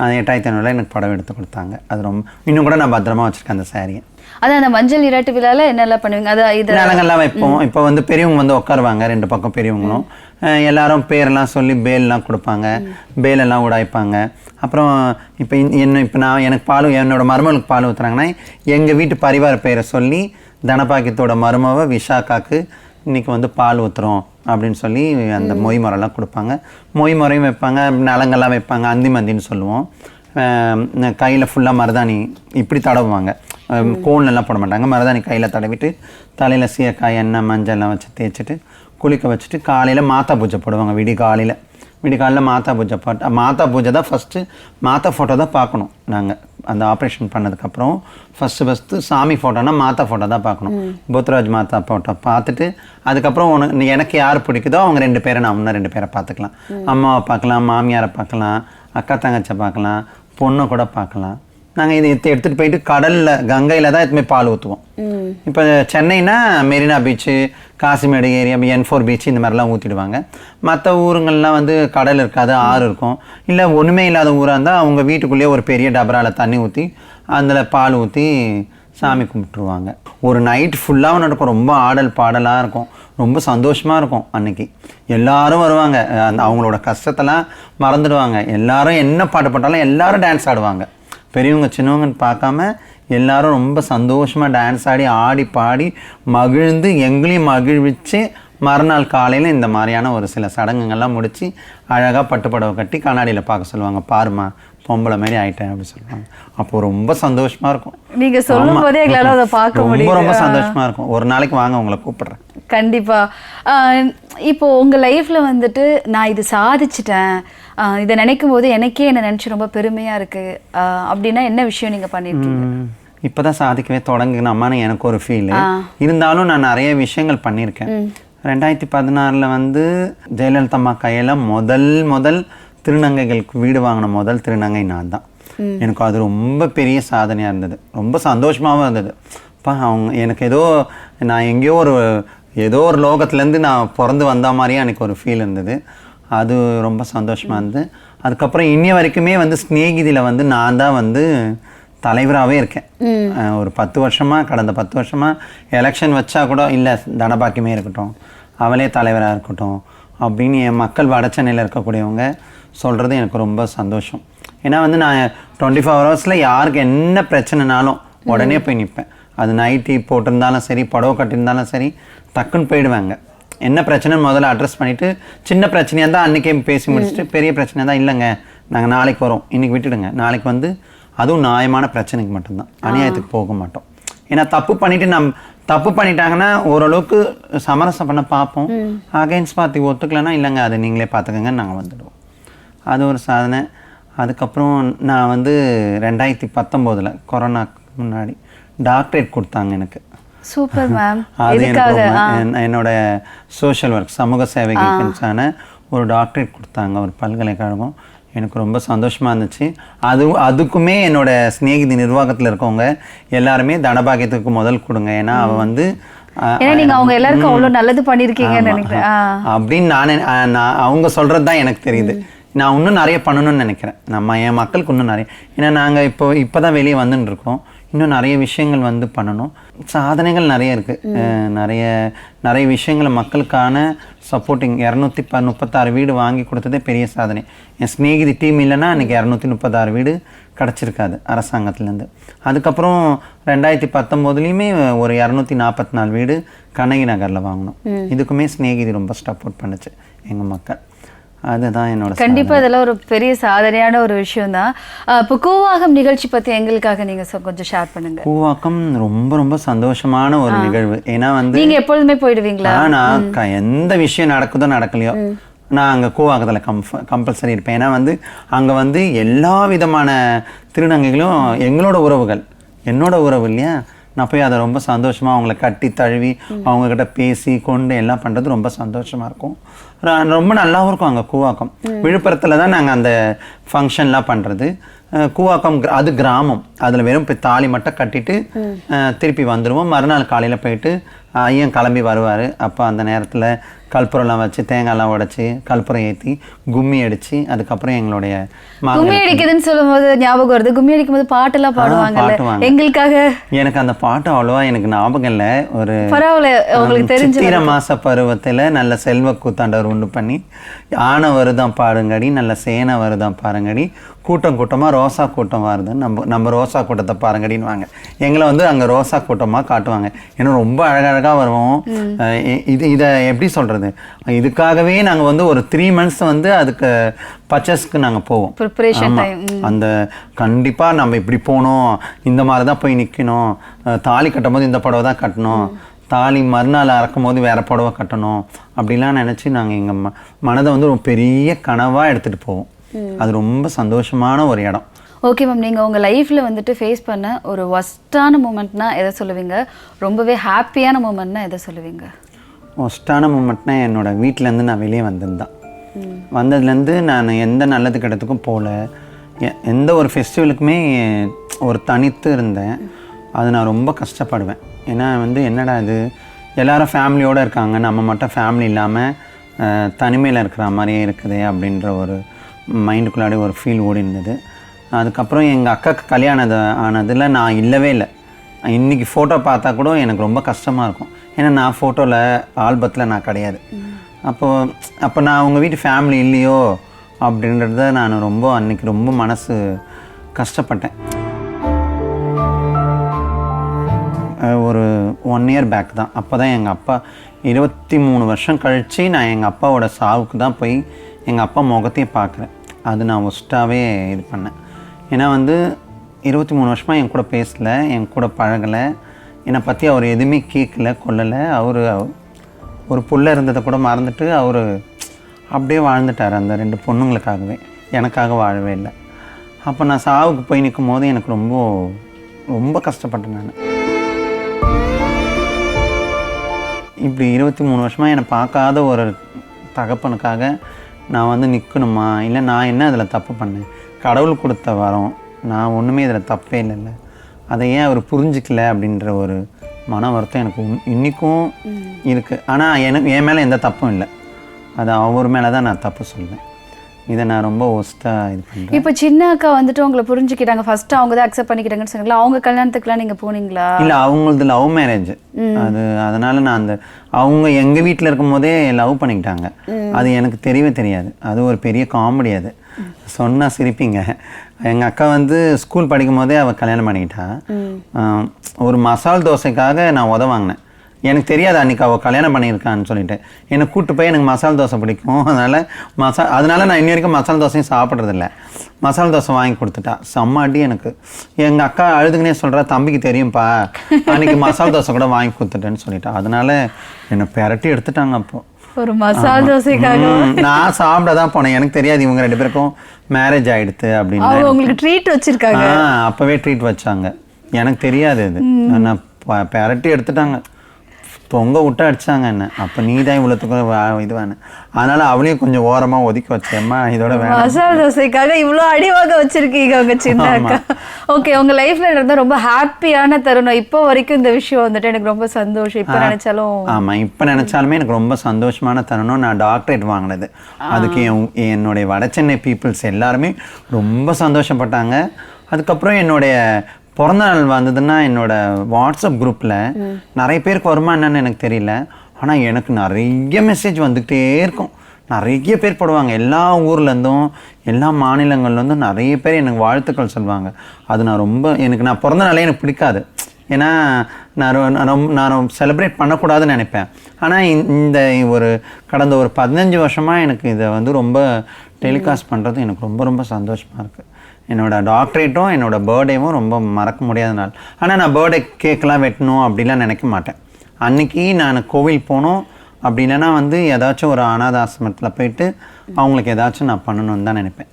அது 8500 எனக்கு புடவை எடுத்து கொடுத்தாங்க. அது ரொம்ப இன்னும் கூட நான் பத்திரமா வச்சுருக்கேன் அந்த சாரியை. அதான் அந்த மஞ்சள் நீராட்டு விழாவில் என்னெல்லாம் பண்ணுவீங்க? அதான் இது நிலங்கள்லாம் வைப்போம். இப்போ வந்து பெரியவங்க வந்து உட்காருவாங்க, 2 பக்கம் பெரியவங்களும் எல்லாரும் பேரெல்லாம் சொல்லி பேலெலாம் கொடுப்பாங்க, பேலெல்லாம் உடாய்ப்பாங்க. அப்புறம் இப்போ எனக்கு என்னோட மருமகளுக்கு பால் ஊற்றுறாங்கன்னா எங்கள் வீட்டு பரிவார பேரை சொல்லி தனபாக்கியத்தோட மருமவை விஷாக்காக்கு இன்றைக்கி வந்து பால் ஊற்றுறோம் அப்படின்னு சொல்லி அந்த மொய் முறைலாம் கொடுப்பாங்க. மொய் முறையும் வைப்பாங்க, நலங்கள்லாம் வைப்பாங்க, அந்தி மந்தின்னு சொல்லுவோம். கையில் ஃபுல்லாக மருதாணி இப்படி தடவுவாங்க, கோன்லாம் போட மாட்டாங்க. மருதாணி கையில் தடவிட்டு தலையில் சீயக்காய், எண்ணெய், மஞ்சள்லாம் வச்சு தேய்ச்சிட்டு குளிக்க வச்சுட்டு காலையில் மாதா பூஜை போடுவாங்க. விடிகாலையில் மாதா பூஜை போட்டு, மாதா பூஜை தான் ஃபஸ்ட்டு. மாதா ஃபோட்டோ தான் பார்க்கணும். நாங்கள் அந்த ஆப்ரேஷன் பண்ணதுக்கப்புறம் ஃபஸ்ட்டு சாமி ஃபோட்டோனா மாதா ஃபோட்டோ தான் பார்க்கணும். போத்ராஜ் மாதா ஃபோட்டோ பார்த்துட்டு அதுக்கப்புறம் எனக்கு யார் பிடிக்குதோ அவங்க 2 பேரை நான் இன்னும் 2 பேரை பார்த்துக்கலாம். அம்மாவை பார்க்கலாம், மாமியாரை பார்க்கலாம், அக்கா தங்கச்சை பார்க்கலாம், பொண்ணை கூட பார்க்கலாம். நாங்கள் இதை எடுத்துகிட்டு போயிட்டு கடலில் கங்கையில் தான் எதுவுமே பால் ஊற்றுவோம். இப்போ சென்னைனா Marina beach, Kasimedu area, N4 beach இந்த மாதிரிலாம் ஊற்றிடுவாங்க. மற்ற ஊருங்கள்லாம் வந்து கடல் இருக்காது, ஆறு இருக்கும். இல்லை ஒன்றுமே இல்லாத ஊராக இருந்தால் அவங்க வீட்டுக்குள்ளேயே ஒரு பெரிய டபராவில் தண்ணி ஊற்றி அதில் பால் ஊற்றி சாமி கும்பிட்டுருவாங்க. ஒரு நைட் ஃபுல்லாகவும் நடக்கும், ரொம்ப ஆடல் பாடலாக இருக்கும், ரொம்ப சந்தோஷமாக இருக்கும். அன்னைக்கு எல்லாரும் வருவாங்க, அந்த அவங்களோட கஷ்டத்தெல்லாம் மறந்துடுவாங்க. எல்லாரும் என்ன பாட்டு போட்டாலும் எல்லாரும் டான்ஸ் ஆடுவாங்க. பெரியவங்க சின்னவங்கன்னு பார்க்காம எல்லாரும் ரொம்ப சந்தோஷமாக டான்ஸ் ஆடி ஆடி பாடி மகிழ்ந்து எங்களையும் மகிழ்விச்சு மறுநாள் காலையில் இந்த மாதிரியான ஒரு சில சடங்குங்கள்லாம் முடித்து அழகாக பட்டுப்படவை கட்டி கண்ணாடியில் பார்க்க சொல்லுவாங்க. பாருமா பொம்பளை மாதிரி ஆயிட்டேன் அப்படின்னு சொல்லுவாங்க. அப்போ ரொம்ப சந்தோஷமா இருக்கும். நீங்க சொல்லும் போதே எங்களால அதை பார்க்க முடியும். ரொம்ப ரொம்ப சந்தோஷமா இருக்கும். ஒரு நாளைக்கு வாங்க, உங்களை கூப்பிடுறேன். கண்டிப்பா. இப்போ உங்க லைஃப்ல வந்துட்டு நான் இது சாதிச்சிட்டேன், இதை நினைக்கும் போது எனக்கே என்ன நினைச்சு ரொம்ப பெருமையா இருக்கு அப்படின்னா என்ன விஷயம் நீங்க பண்ணிருக்கீங்க? இப்பதான் சாதிக்கவே தொடங்குனம்மான்னு எனக்கு ஒரு ஃபீல். இருந்தாலும் நான் நிறைய விஷயங்கள் பண்ணியிருக்கேன். 2016 வந்து ஜெயலலிதா அம்மா கையில முதல் திருநங்கைகளுக்கு வீடு வாங்கின முதல் திருநங்கை நான் தான். எனக்கு அது ரொம்ப பெரிய சாதனையாக இருந்தது, ரொம்ப சந்தோஷமாகவும் இருந்தது. அவங்க எனக்கு நான் எங்கேயோ ஏதோ ஒரு லோகத்துலேருந்து நான் பிறந்து வந்த மாதிரியே எனக்கு ஒரு ஃபீல் இருந்தது. அது ரொம்ப சந்தோஷமாக இருந்தது. அதுக்கப்புறம் இன்னி வரைக்குமே வந்து ஸ்நேகிதியில் வந்து நான் தான் வந்து தலைவராகவே இருக்கேன். ஒரு 10 வருஷமாக, கடந்த 10 வருஷமாக எலெக்ஷன் வச்சா கூட இல்லை தனபாக்கியமே இருக்கட்டும், அவளே தலைவராக இருக்கட்டும் அப்படின்னு என் மக்கள் வட சென்னையில் இருக்கக்கூடியவங்க சொல்கிறது எனக்கு ரொம்ப சந்தோஷம். ஏன்னா வந்து நான் 24 ஹவர்ஸில் யாருக்கு என்ன பிரச்சனைனாலும் உடனே போய் நிற்பேன். அது நைட்டி போட்டிருந்தாலும் சரி, புடவை கட்டியிருந்தாலும் சரி, டக்குன்னு போயிடுவாங்க. என்ன பிரச்சனைன்னு முதல்ல அட்ரஸ் பண்ணிவிட்டு, சின்ன பிரச்சனையாக இருந்தால் அன்றைக்கே பேசி முடிச்சுட்டு, பெரிய பிரச்சனையாக தான் இல்லைங்க நாங்கள் நாளைக்கு வரோம், இன்றைக்கி விட்டுடுங்க, நாளைக்கு வந்து அதுவும் நியாயமான பிரச்சனைக்கு மட்டும்தான், அநியாயத்துக்கு போக மாட்டோம். ஏன்னா தப்பு பண்ணிட்டாங்கன்னா ஓரளவுக்கு சமரசம் பண்ண பார்ப்போம். அகைன்ஸ்ட் பார்த்து ஒத்துக்கலைன்னா இல்லைங்க அது நீங்களே பார்த்துக்கங்கன்னு நாங்கள் வந்துடுவோம். அது ஒரு சாதனை. அதுக்கப்புறம் நான் வந்து 2019 கொரோனாக்கு முன்னாடி டாக்டரேட் கொடுத்தாங்க எனக்கு. Super ma'am. அது என்னோட சோஷியல் ஒர்க், சமூக சேவைகளுக்கான ஒரு டாக்டரேட் கொடுத்தாங்க ஒரு பல்கலைக்கழகம். எனக்கு ரொம்ப சந்தோஷமாக இருந்துச்சு. அதுக்குமே என்னோட ஸ்நேகிதி நிர்வாகத்தில் இருக்கவங்க எல்லாருமே தனபாகியத்துக்கு முதல் கொடுங்க, ஏன்னா அவள் வந்து நீங்க அவங்க எல்லாருக்கும் அவ்வளோ நல்லது பண்ணியிருக்கீங்கன்னு நினைக்கிறேன் அப்படின்னு நான் அவங்க சொல்கிறது தான் எனக்கு தெரியுது. நான் இன்னும் நிறைய பண்ணணும்னு நினைக்கிறேன். என் மக்களுக்கு இன்னும் நிறைய, ஏன்னா நாங்கள் இப்போ தான் வெளியே வந்துன்னு இருக்கோம். இன்னும் நிறைய விஷயங்கள் வந்து பண்ணணும். சாதனைகள் நிறைய இருக்குது. நிறைய விஷயங்களை மக்களுக்கான சப்போர்ட்டிங் 236 வீடு வாங்கி கொடுத்ததே பெரிய சாதனை. என் ஸ்நேகிதி டீம் இல்லைன்னா அன்றைக்கி 236 வீடு கிடச்சிருக்காது அரசாங்கத்துலேருந்து. அதுக்கப்புறம் 2019 ஒரு 244 வீடு கண்ணகி நகரில் வாங்கினோம். இதுக்குமே ஸ்நேகிதி ரொம்ப சப்போர்ட் பண்ணுச்சு எங்கள் மக்கள். அதுதான் என்னோட கண்டிப்பா இதெல்லாம் ஒரு பெரிய சாதனையான ஒரு விஷயம் தான். இப்போ கூவாகம் நிகழ்ச்சி பத்தி எங்களுக்காக நீங்க கொஞ்சம் ஷேர் பண்ணுங்க. கூவாக்கம் ரொம்ப ரொம்ப சந்தோஷமான ஒரு நிகழ்வு. ஏன்னா வந்து நீங்க எப்பொழுதுமே போயிடுவீங்களா? நான் எந்த விஷயம் நடக்குதோ நடக்கலையோ நான் அங்கே கூவாக்கத்தில் கம்பல்சரி இருப்பேன். ஏன்னா வந்து அங்கே வந்து எல்லா விதமான திருநங்கைகளும் எங்களோட உறவுகள், என்னோட உறவு இல்லையா. நான் போய் அதை ரொம்ப சந்தோஷமாக அவங்கள கட்டி தழுவி அவங்கக்கிட்ட பேசி கொண்டு எல்லாம் பண்ணுறது ரொம்ப சந்தோஷமாக இருக்கும். ரொம்ப நல்லாவும் இருக்கும். அங்கே கூவாக்கம் விழுப்புரத்தில் தான் நாங்கள் அந்த ஃபங்க்ஷன்லாம் பண்ணுறது. கூவாக்கம் அது கிராமம். அதில் வெறும் போய் தாலி மட்டும் கட்டிட்டு திருப்பி வந்துடுவோம். மறுநாள் காலையில் போயிட்டு ஐயன் கிளம்பி வருவார். அப்போ அந்த நேரத்தில் கற்பூரம்லாம் வச்சு தேங்காய்லாம் உடைச்சி கற்பூரம் ஏற்றி கும்மி அடித்து அதுக்கப்புறம் எங்களுடைய கும்மி அடிக்குதுன்னு சொல்லும்போது ஞாபகம் வருது. கும்மி அடிக்கும் போது பாட்டெல்லாம் பாடுவாங்க எங்களுக்காக. எனக்கு அந்த பாட்டு அவ்வளோவா எனக்கு ஞாபகம் இல்லை. ஒரு உங்களுக்கு தெரிஞ்ச சித்திரை மாச பருவத்தில் நல்ல செல்வ கூத்தாண்டவர் உண்டு பண்ணி ஆனை வருதான் பாருங்கடி, நல்ல சேனை வருதான் பாருங்கடி, கூட்டம் கூட்டமாக ரோசா கூட்டம் வருதுன்னு நம்ம ரோசா கூட்டத்தை பாருங்கடின்னு வாங்க. எங்களை வந்து அங்கே ரோசா கூட்டமாக காட்டுவாங்க. ஏன்னா ரொம்ப அழகழகாக வருவோம். இதை எப்படி சொல்கிறது, இதுக்காகவே நாங்கள் வந்து ஒரு 3 months வந்து அதுக்கு பர்ச்சேஸ்க்கு நாங்கள் போவோம். அந்த கண்டிப்பாக நம்ம இப்படி போகணும், இந்த மாதிரி தான் போய் நிற்கணும், தாலி கட்டும் போது இந்த புடவை தான் கட்டணும், தாலி மறுநாள் அறக்கும் போது வேறு புடவை கட்டணும் அப்படிலாம் நினச்சி நாங்கள் எங்கள் மனதை வந்து ஒரு பெரிய கனவாக எடுத்துகிட்டு போவோம். அது ரொம்ப சந்தோஷமான ஒரு இடம். ஓகே மேம், நீங்கள் உங்கள் லைஃப்பில் வந்துட்டு ஃபேஸ் பண்ண ஒரு ஒஸ்ட்டான மூமெண்ட்னா எதை சொல்லுவீங்க? ரொம்பவே ஹாப்பியான மூமெண்ட்னா எதை சொல்லுவீங்க? ஒஸ்ட்டான மூமெண்ட்னா என்னோடய வீட்டிலேருந்து நான் வெளியே வந்திருந்தேன். வந்ததுலேருந்து நான் எந்த நல்லது கிடத்துக்கும் போகல, எந்த ஒரு ஃபெஸ்டிவலுக்குமே ஒரு தனித்து இருந்தேன். அது நான் ரொம்ப கஷ்டப்படுவேன். ஏன்னா வந்து என்னடா இது, எல்லாரும் ஃபேமிலியோடு இருக்காங்க, நம்ம மட்டும் ஃபேமிலி இல்லாமல் தனிமையில் இருக்கிற மாதிரியே இருக்குதே அப்படின்ற ஒரு மைண்டுக்குள்ளாடி ஒரு ஃபீல் ஓடி இருந்தது. அதுக்கப்புறம் எங்கள் அக்காவுக்கு கல்யாணம் ஆனதில் நான் இல்லவே இல்லை. இன்றைக்கி ஃபோட்டோ பார்த்தா கூட எனக்கு ரொம்ப கஷ்டமாக இருக்கும். ஏன்னா நான் ஃபோட்டோவில் ஆல்பத்தில் நான் கிடையாது. அப்போ நான் அவங்க வீட்டு ஃபேமிலி இல்லையோ அப்படின்றத நான் ரொம்ப அன்றைக்கி ரொம்ப மனசு கஷ்டப்பட்டேன். ஒரு 1 இயர் பேக் தான். அப்போ தான் எங்கள் அப்பா 23 வருஷம் கழித்து நான் எங்கள் அப்பாவோட சாவுக்கு தான் போய் எங்கள் அப்பா முகத்தையே பார்க்குறேன். அது நான் ஒஸ்ட்டாகவே இது பண்ணேன். ஏன்னா வந்து 23 வருஷமாக என் கூட பேசலை, என் கூட பழகலை, என்னை பற்றி அவர் எதுவுமே கேட்கல கொள்ளலை. அவர் ஒரு புள்ள இருந்ததை கூட மறந்துட்டு அவர் அப்படியே வாழ்ந்துட்டார் அந்த 2 பொண்ணுங்களுக்காகவே, எனக்காக வாழவே இல்லை. அப்போ நான் சாவுக்கு போய் நிற்கும் போது எனக்கு ரொம்ப ரொம்ப கஷ்டப்பட்டேன். நான் இப்படி 23 வருஷமாக என்னை பார்க்காத ஒரு தகப்பனுக்காக நான் வந்து நிற்கணுமா? இல்லை நான் என்ன அதில் தப்பு பண்ணேன்? கடவுள் கொடுத்த வரோம், நான் ஒன்றுமே இதில் தப்பே இல்லைல்ல, அதை ஏன் அவர் புரிஞ்சிக்கல அப்படின்ற ஒரு மன வருத்தம் எனக்கு இன்றைக்கும் இருக்குது. ஆனால் என் மேலே எந்த தப்பும் இல்லை, அது அவர் மேலே தான் நான் தப்பு சொல்வேன். இதை நான் ரொம்ப ஒஸ்ட்டாக இது பண்ணுறேன். இப்போ சின்ன அக்கா வந்துட்டு உங்களை புரிஞ்சுக்கிட்டாங்க, ஃபர்ஸ்ட் அவங்க தான் அக்செப்ட் பண்ணிக்கிட்டாங்கன்னு சொன்னீங்களா? அவங்க கல்யாணத்துக்குலாம் நீங்கள் போனீங்களா? இல்லை, அவங்களது லவ் மேரேஜ். அதனால் நான் அவங்க எங்கள் வீட்டில் இருக்கும் போதே லவ் பண்ணிக்கிட்டாங்க. அது எனக்கு தெரியவே தெரியாது. அது ஒரு பெரிய காமெடி. அது சொன்னால் சிரிப்பீங்க. எங்கள் அக்கா வந்து ஸ்கூல் படிக்கும் போதே அவள் கல்யாணம் பண்ணிக்கிட்டா. ஒரு மசால் தோசைக்காக நான் வாங்கினேன். எனக்கு தெரியாது அன்றைக்கி அவள் கல்யாணம் பண்ணியிருக்கான்னு சொல்லிட்டு. என்னை கூப்பிட்டு போய் எனக்கு மசால் தோசை பிடிக்கும், அதனால் நான் இன்னி வரைக்கும் மசால் தோசையும் சாப்பிட்றதில்ல. மசால் தோசை வாங்கி கொடுத்துட்டா. செம்ம அடி எனக்கு. எங்கள் அக்கா அழுதுங்கன்னே சொல்கிறா, தம்பிக்கு தெரியும்ப்பா அன்றைக்கி மசால் தோசை கூட வாங்கி கொடுத்துட்டேன்னு சொல்லிட்டா. அதனால் என்னை பெரட்டி எடுத்துட்டாங்க. அப்போது ஒரு மசால் தோசைக்காக நான் சாப்பிட தான் போனேன். எனக்கு தெரியாது இவங்க 2 பேருக்கும் மேரேஜ் ஆகிடுது அப்படின்னு. உங்களுக்கு ட்ரீட் வச்சுருக்காங்க? அப்போவே ட்ரீட் வச்சாங்க. எனக்கு தெரியாது. இது நான் பெரட்டி எடுத்துட்டாங்க, தொங்க விட்டு அடிச்சாங்க என்ன. அப்போ நீ தான் இவ்வளோத்துக்கும் இது வேணும். அதனால் அவளையும் கொஞ்சம் ஓரமாக ஒதுக்கி வச்சேம்மா, இதோட வேணும். மசால் தோசைக்காக இவ்வளோ அடிவாக வச்சுருக்கீங்க உங்கள் சின்ன அக்கா. ஓகே, உங்கள் லைஃப்பில் இருந்தால் ரொம்ப ஹாப்பியான தருணம் இப்போ வரைக்கும் இந்த விஷயம் வந்துட்டு எனக்கு ரொம்ப சந்தோஷம். இப்போ நினச்சாலும் ஆமாம், இப்போ நினச்சாலுமே எனக்கு ரொம்ப சந்தோஷமான தருணம். நான் டாக்டரேட் வாங்கினது, அதுக்கு என்னுடைய வட சென்னை பீப்புள்ஸ் எல்லாருமே ரொம்ப சந்தோஷப்பட்டாங்க. அதுக்கப்புறம் என்னுடைய பிறந்த நாள் வந்ததுன்னா என்னோடய வாட்ஸ்அப் குரூப்பில் நிறைய பேருக்கு வருமா என்னன்னு எனக்கு தெரியல, ஆனால் எனக்கு நிறைய மெசேஜ் வந்துக்கிட்டே இருக்கும். நிறைய பேர் போடுவாங்க, எல்லா ஊர்லேருந்தும் எல்லா மாநிலங்கள்லேருந்தும் நிறைய பேர் எனக்கு வாழ்த்துக்கள் சொல்லுவாங்க. அது நான் பிறந்த நாளே எனக்கு பிடிக்காது. ஏன்னா நான் செலிப்ரேட் பண்ணக்கூடாதுன்னு நினைப்பேன். ஆனால் இந்த கடந்த ஒரு 15 வருஷமாக எனக்கு இதை வந்து ரொம்ப டெலிகாஸ்ட் பண்ணுறது எனக்கு ரொம்ப ரொம்ப சந்தோஷமாக இருக்குது. என்னோடய டாக்டரேட்டும் என்னோடய பர்த்டேவும் ரொம்ப மறக்க முடியாத நாள். ஆனால் நான் பர்த்டே கேக்கெலாம் வெட்டணும் அப்படிலாம் நினைக்க மாட்டேன். அன்றைக்கி நான் கோவில் போகணும், அப்படி இல்லைன்னா வந்து ஏதாச்சும் ஒரு அனாத ஆசிரமத்தில் போயிட்டு அவங்களுக்கு ஏதாச்சும் நான் பண்ணணும்னு தான் நினைப்பேன்.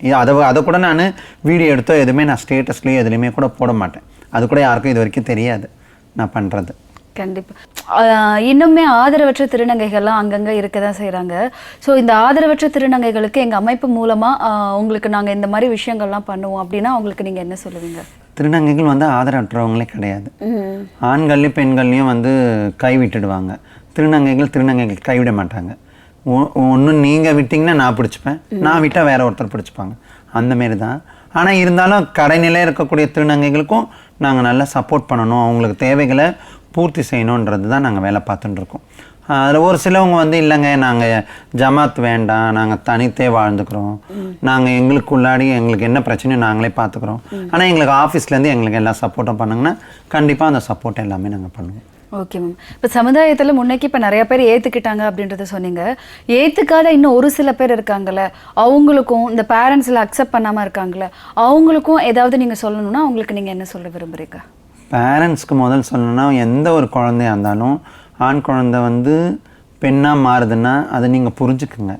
அதை கூட நான் வீடியோ எடுத்தோ எதுவுமே நான் ஸ்டேட்டஸ்லேயே எதுலேயுமே கூட போட மாட்டேன். அது கூட யாருக்கும் இது வரைக்கும் தெரியாது நான் பண்ணுறது. கண்டிப்பாக இன்னுமே ஆதரவற்ற திருநங்கைகள்லாம் அங்கங்கே இருக்க தான் செய்கிறாங்க. ஸோ இந்த ஆதரவற்ற திருநங்கைகளுக்கு எங்கள் அமைப்பு மூலமாக உங்களுக்கு நாங்கள் இந்த மாதிரி விஷயங்கள்லாம் பண்ணுவோம் அப்படின்னா அவங்களுக்கு நீங்கள் என்ன சொல்லுவீங்க? திருநங்கைகள் வந்து ஆதரவற்றவங்களே கிடையாது. ஆண்கள்லையும் பெண்கள்லையும் வந்து கைவிட்டுடுவாங்க. திருநங்கைகள் கைவிட மாட்டாங்க. ஒன்று நீங்கள் விட்டிங்கன்னா நான் பிடிச்சிப்பேன், நான் விட்டால் வேற ஒருத்தர் பிடிச்சிப்பாங்க, அந்தமாரி தான். ஆனால் இருந்தாலும் கடைநிலையில் இருக்கக்கூடிய திருநங்கைகளுக்கும் நாங்கள் நல்லா சப்போர்ட் பண்ணணும், அவங்களுக்கு தேவைகளை பூர்த்தி செய்யணுன்றது தான் நாங்கள் வேலை பார்த்துட்டுருக்கோம். அதில் ஒரு சிலவங்க வந்து இல்லைங்க நாங்கள் ஜமாத் வேண்டாம், நாங்கள் தனித்தே வாழ்ந்துக்கிறோம், நாங்கள் எங்களுக்குள்ளாடி எங்களுக்கு என்ன பிரச்சனையோ நாங்களே பார்த்துக்குறோம், ஆனால் எங்களுக்கு ஆஃபீஸ்லேருந்து எங்களுக்கு எல்லா சப்போர்ட்டும் பண்ணுங்கன்னா கண்டிப்பாக அந்த சப்போர்ட் எல்லாமே நாங்கள் பண்ணுவோம். Okay ma'am. இப்போ சமுதாயத்தில் முன்னைக்கு இப்போ நிறைய பேர் ஏற்றுக்கிட்டாங்க அப்படின்றத சொன்னீங்க. ஏற்றுக்காத இன்னும் ஒரு சில பேர் இருக்காங்கல்ல, அவங்களுக்கும் இந்த பேரண்ட்ஸில் அக்செப்ட் பண்ணாமல் இருக்காங்கல்ல, அவங்களுக்கும் ஏதாவது நீங்கள் சொல்லணும்னா அவங்களுக்கு நீங்கள் என்ன சொல்ல விரும்புகிறீங்க? பேரண்ட்ஸ்க்கு முதல் சொல்லணும்னா, எந்த ஒரு குழந்தையாக இருந்தாலும் ஆண் குழந்தை வந்து பெண்ணாக மாறுதுன்னா அதை நீங்கள் புரிஞ்சுக்குங்க.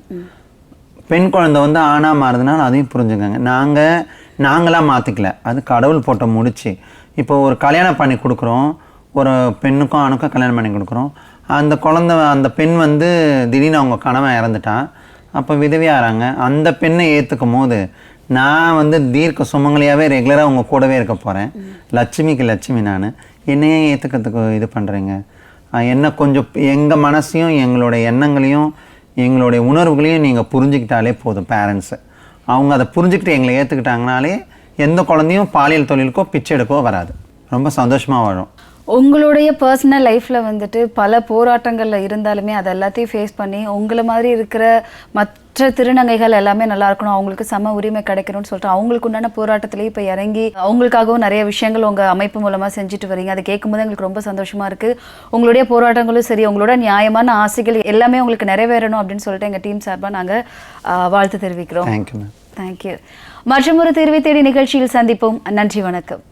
பெண் குழந்தை வந்து ஆணாக மாறுதுனால அதையும் புரிஞ்சுக்கோங்க. நாங்களாக மாற்றிக்கல, அது கடவுள் போட்ட முடிச்சு. இப்போ ஒரு கல்யாணம் பண்ணி கொடுக்குறோம், ஒரு பெண்ணுக்கும் ஆணுக்கும் கல்யாணம் பண்ணி கொடுக்குறோம். அந்த பெண் வந்து திடீர்னு அவங்க கணவன் இறந்துட்டா, அப்போ விதவியாகிறாங்க. அந்த பெண்ணை ஏற்றுக்கும் போது நான் வந்து தீர்க்க சுமங்கலியாகவே ரெகுலராக உங்கள் கூடவே இருக்க போகிறேன். லட்சுமிக்கு லட்சுமி நான். என்னையே ஏற்றுக்கிறதுக்கு இது பண்ணுறீங்க? என்ன கொஞ்சம் எங்கள் மனசையும் எங்களுடைய எண்ணங்களையும் எங்களுடைய உணர்வுகளையும் நீங்கள் புரிஞ்சுக்கிட்டாலே போதும். பேரண்ட்ஸு அவங்க அதை புரிஞ்சுக்கிட்டு எங்களை ஏற்றுக்கிட்டாங்கனாலே எந்த குழந்தையும் பாலியல் தொழிலுக்கோ பிச்சை எடுக்கவோ வராது. ரொம்ப சந்தோஷமாக வாழும். உங்களுடைய பர்சனல் லைஃப்பில் வந்துட்டு பல போராட்டங்களில் இருந்தாலுமே அதை எல்லாத்தையும் ஃபேஸ் பண்ணி உங்களை மாதிரி இருக்கிற மற்ற திருநங்கைகள் எல்லாமே நல்லா இருக்கணும், அவங்களுக்கு சம உரிமை கிடைக்கணும்னு சொல்லிட்டு அவங்களுக்கு உண்டான போராட்டத்திலேயே இப்போ இறங்கி அவங்களுக்காகவும் நிறைய விஷயங்கள் உங்கள் அமைப்பு மூலமாக செஞ்சுட்டு வரீங்க. அதை கேட்கும்போது எங்களுக்கு ரொம்ப சந்தோஷமாக இருக்குது. உங்களுடைய போராட்டங்களும் சரி, உங்களோட நியாயமான ஆசைகள் எல்லாமே உங்களுக்கு நிறைவேறணும் அப்படின்னு சொல்லிட்டு எங்கள் டீம் சார்பாக நாங்கள் வாழ்த்து தெரிவிக்கிறோம். Thank you ma'am. தேங்க்யூ. மற்றொரு தீர்வை தேடி நிகழ்ச்சியில் சந்திப்போம். நன்றி, வணக்கம்.